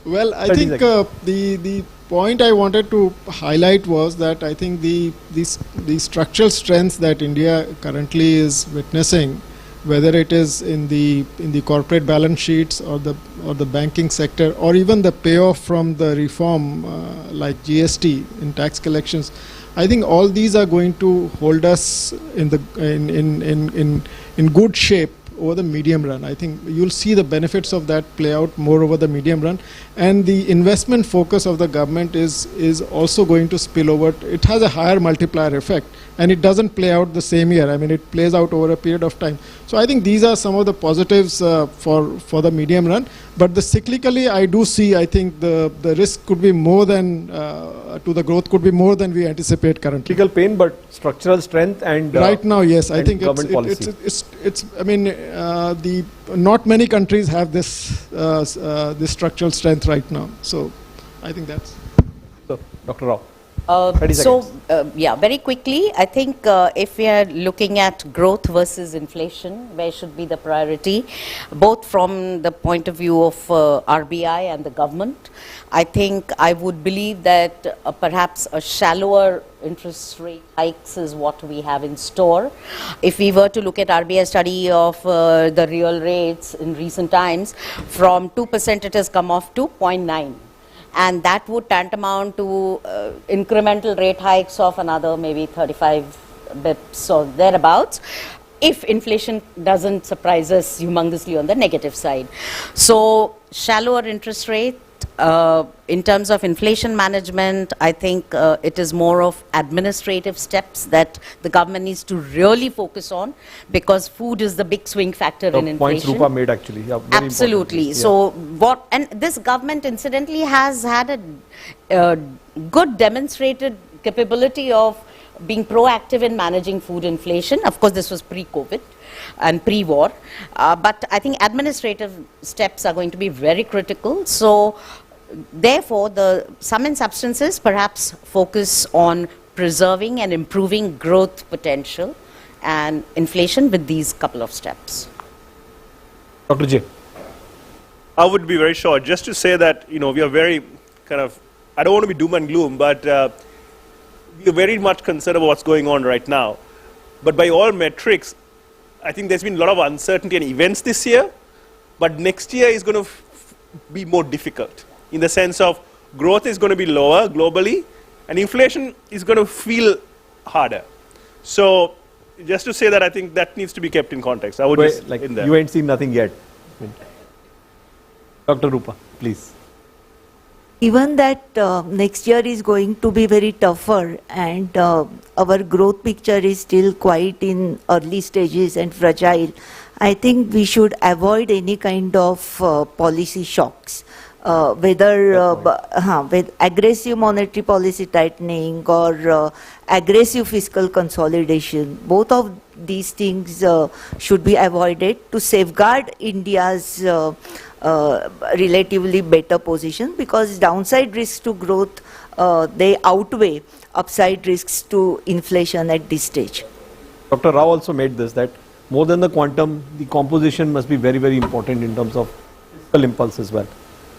Well, I think the point I wanted to highlight was that I think the structural strengths that India currently is witnessing, whether it is in the corporate balance sheets or the banking sector, or even the payoff from the reform like GST in tax collections, I think all these are going to hold us in good shape over the medium run. I think you'll see the benefits of that play out more over the medium run, and the investment focus of the government is also going to spill over. It has a higher multiplier effect, and it doesn't play out the same year. I mean, it plays out over a period of time. So I think these are some of the positives for the medium run. But the cyclically, I do see, I think the risk could be more than, to the growth could be more than we anticipate currently. Cyclical pain, but structural strength and right now, yes, I think it's I mean, not many countries have this structural strength right now. So I think that's. So, Dr. Rao. Very quickly, I think if we are looking at growth versus inflation, where should be the priority, both from the point of view of RBI and the government, I think I would believe that perhaps a shallower interest rate hikes is what we have in store. If we were to look at RBI study of the real rates in recent times, from 2% it has come off to 0.9. And that would tantamount to incremental rate hikes of another maybe 35 bips or thereabouts, if inflation doesn't surprise us humongously on the negative side. So shallower interest rate, in terms of inflation management, I think it is more of administrative steps that the government needs to really focus on, because food is the big swing factor in inflation. Points Rupa made actually. Yeah, absolutely. So and this government incidentally has had a good demonstrated capability of being proactive in managing food inflation. Of course, this was pre-COVID and pre-war, but I think administrative steps are going to be very critical. So therefore, the sum and substances perhaps focus on preserving and improving growth potential and inflation with these couple of steps. Dr. J. I would be very short, just to say that, we are very kind of, I don't want to be doom and gloom, but we are very much concerned about what's going on right now. But by all metrics, I think there's been a lot of uncertainty and events this year, but next year is going to be more difficult, in the sense of growth is going to be lower globally, and inflation is going to feel harder. So just to say that, I think that needs to be kept in context. I would just like in there. You ain't seen nothing yet. Dr. Rupa, please. Even that next year is going to be very tougher, and our growth picture is still quite in early stages and fragile. I think we should avoid any kind of policy shocks, whether with aggressive monetary policy tightening or aggressive fiscal consolidation. Both of these things should be avoided to safeguard India's relatively better position, because downside risks to growth, they outweigh upside risks to inflation at this stage. Dr. Rao also made this, that more than the quantum, the composition must be very, very important in terms of fiscal impulse as well.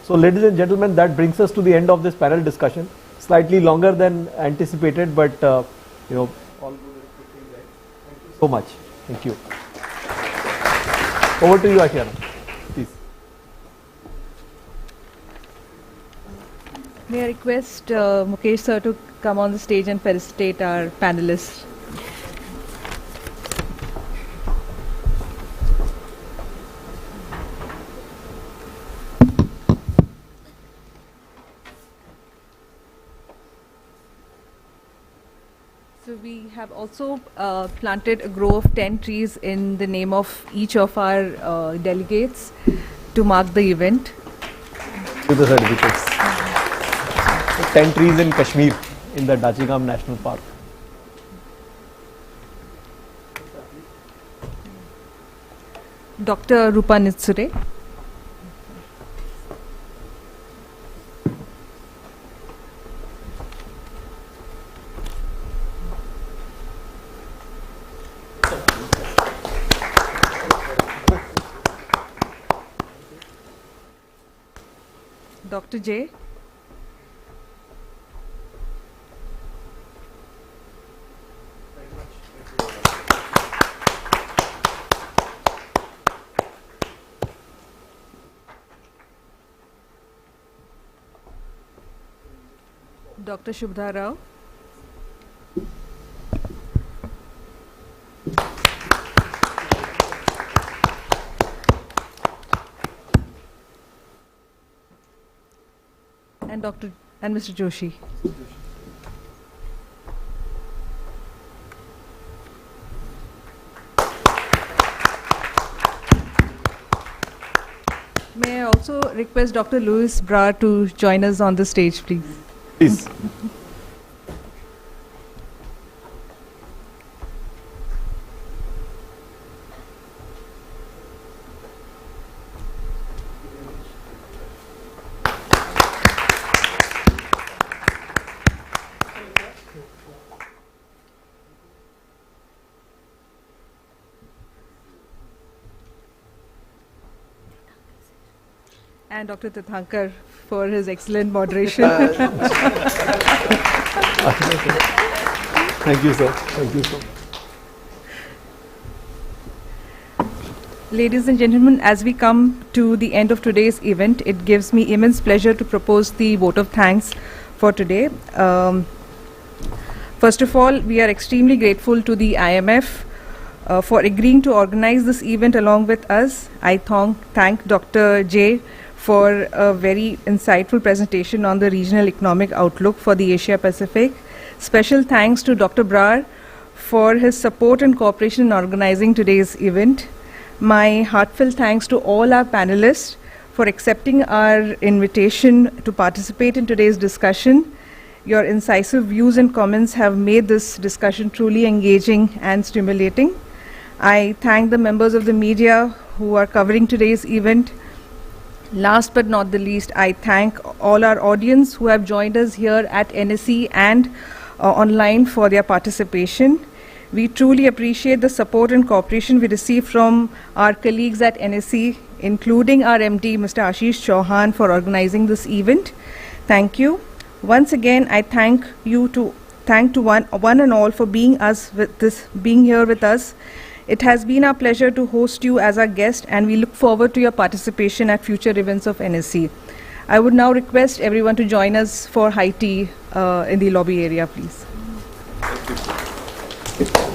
So ladies and gentlemen, that brings us to the end of this panel discussion. Slightly longer than anticipated, but all good. Thank you so much. Thank you. Over to you, Ashana. Please. May I request Mukesh sir to come on the stage and felicitate our panelists. So we have also planted a grove of 10 trees in the name of each of our delegates to mark the event. To the certificates. 10 trees in Kashmir in the Dachigam National Park. Dr. Rupa Nitsure. Dr. J. Dr. Shubhada Rao. And Mr. Joshi. May I also request Dr. Louis Brar to join us on the stage, please. Please. And Dr. Tirthankar for his excellent moderation. Thank you, sir. Thank you so much. Ladies and gentlemen, as we come to the end of today's event, it gives me immense pleasure to propose the vote of thanks for today. First of all, we are extremely grateful to the IMF for agreeing to organize this event along with us. I thank Dr. J for a very insightful presentation on the regional economic outlook for the Asia Pacific. Special thanks to Dr. Brar for his support and cooperation in organizing today's event. My heartfelt thanks to all our panelists for accepting our invitation to participate in today's discussion. Your incisive views and comments have made this discussion truly engaging and stimulating. I thank the members of the media who are covering today's event. Last but not the least, I thank all our audience who have joined us here at NSE and online for their participation. We truly appreciate the support and cooperation we receive from our colleagues at NSE, including our MD, Mr. Ashish Chauhan, for organizing this event. Thank you. Once again, I thank one and all for being here with us. It has been our pleasure to host you as our guest, and we look forward to your participation at future events of NSE. I would now request everyone to join us for high tea in the lobby area, please. Thank you.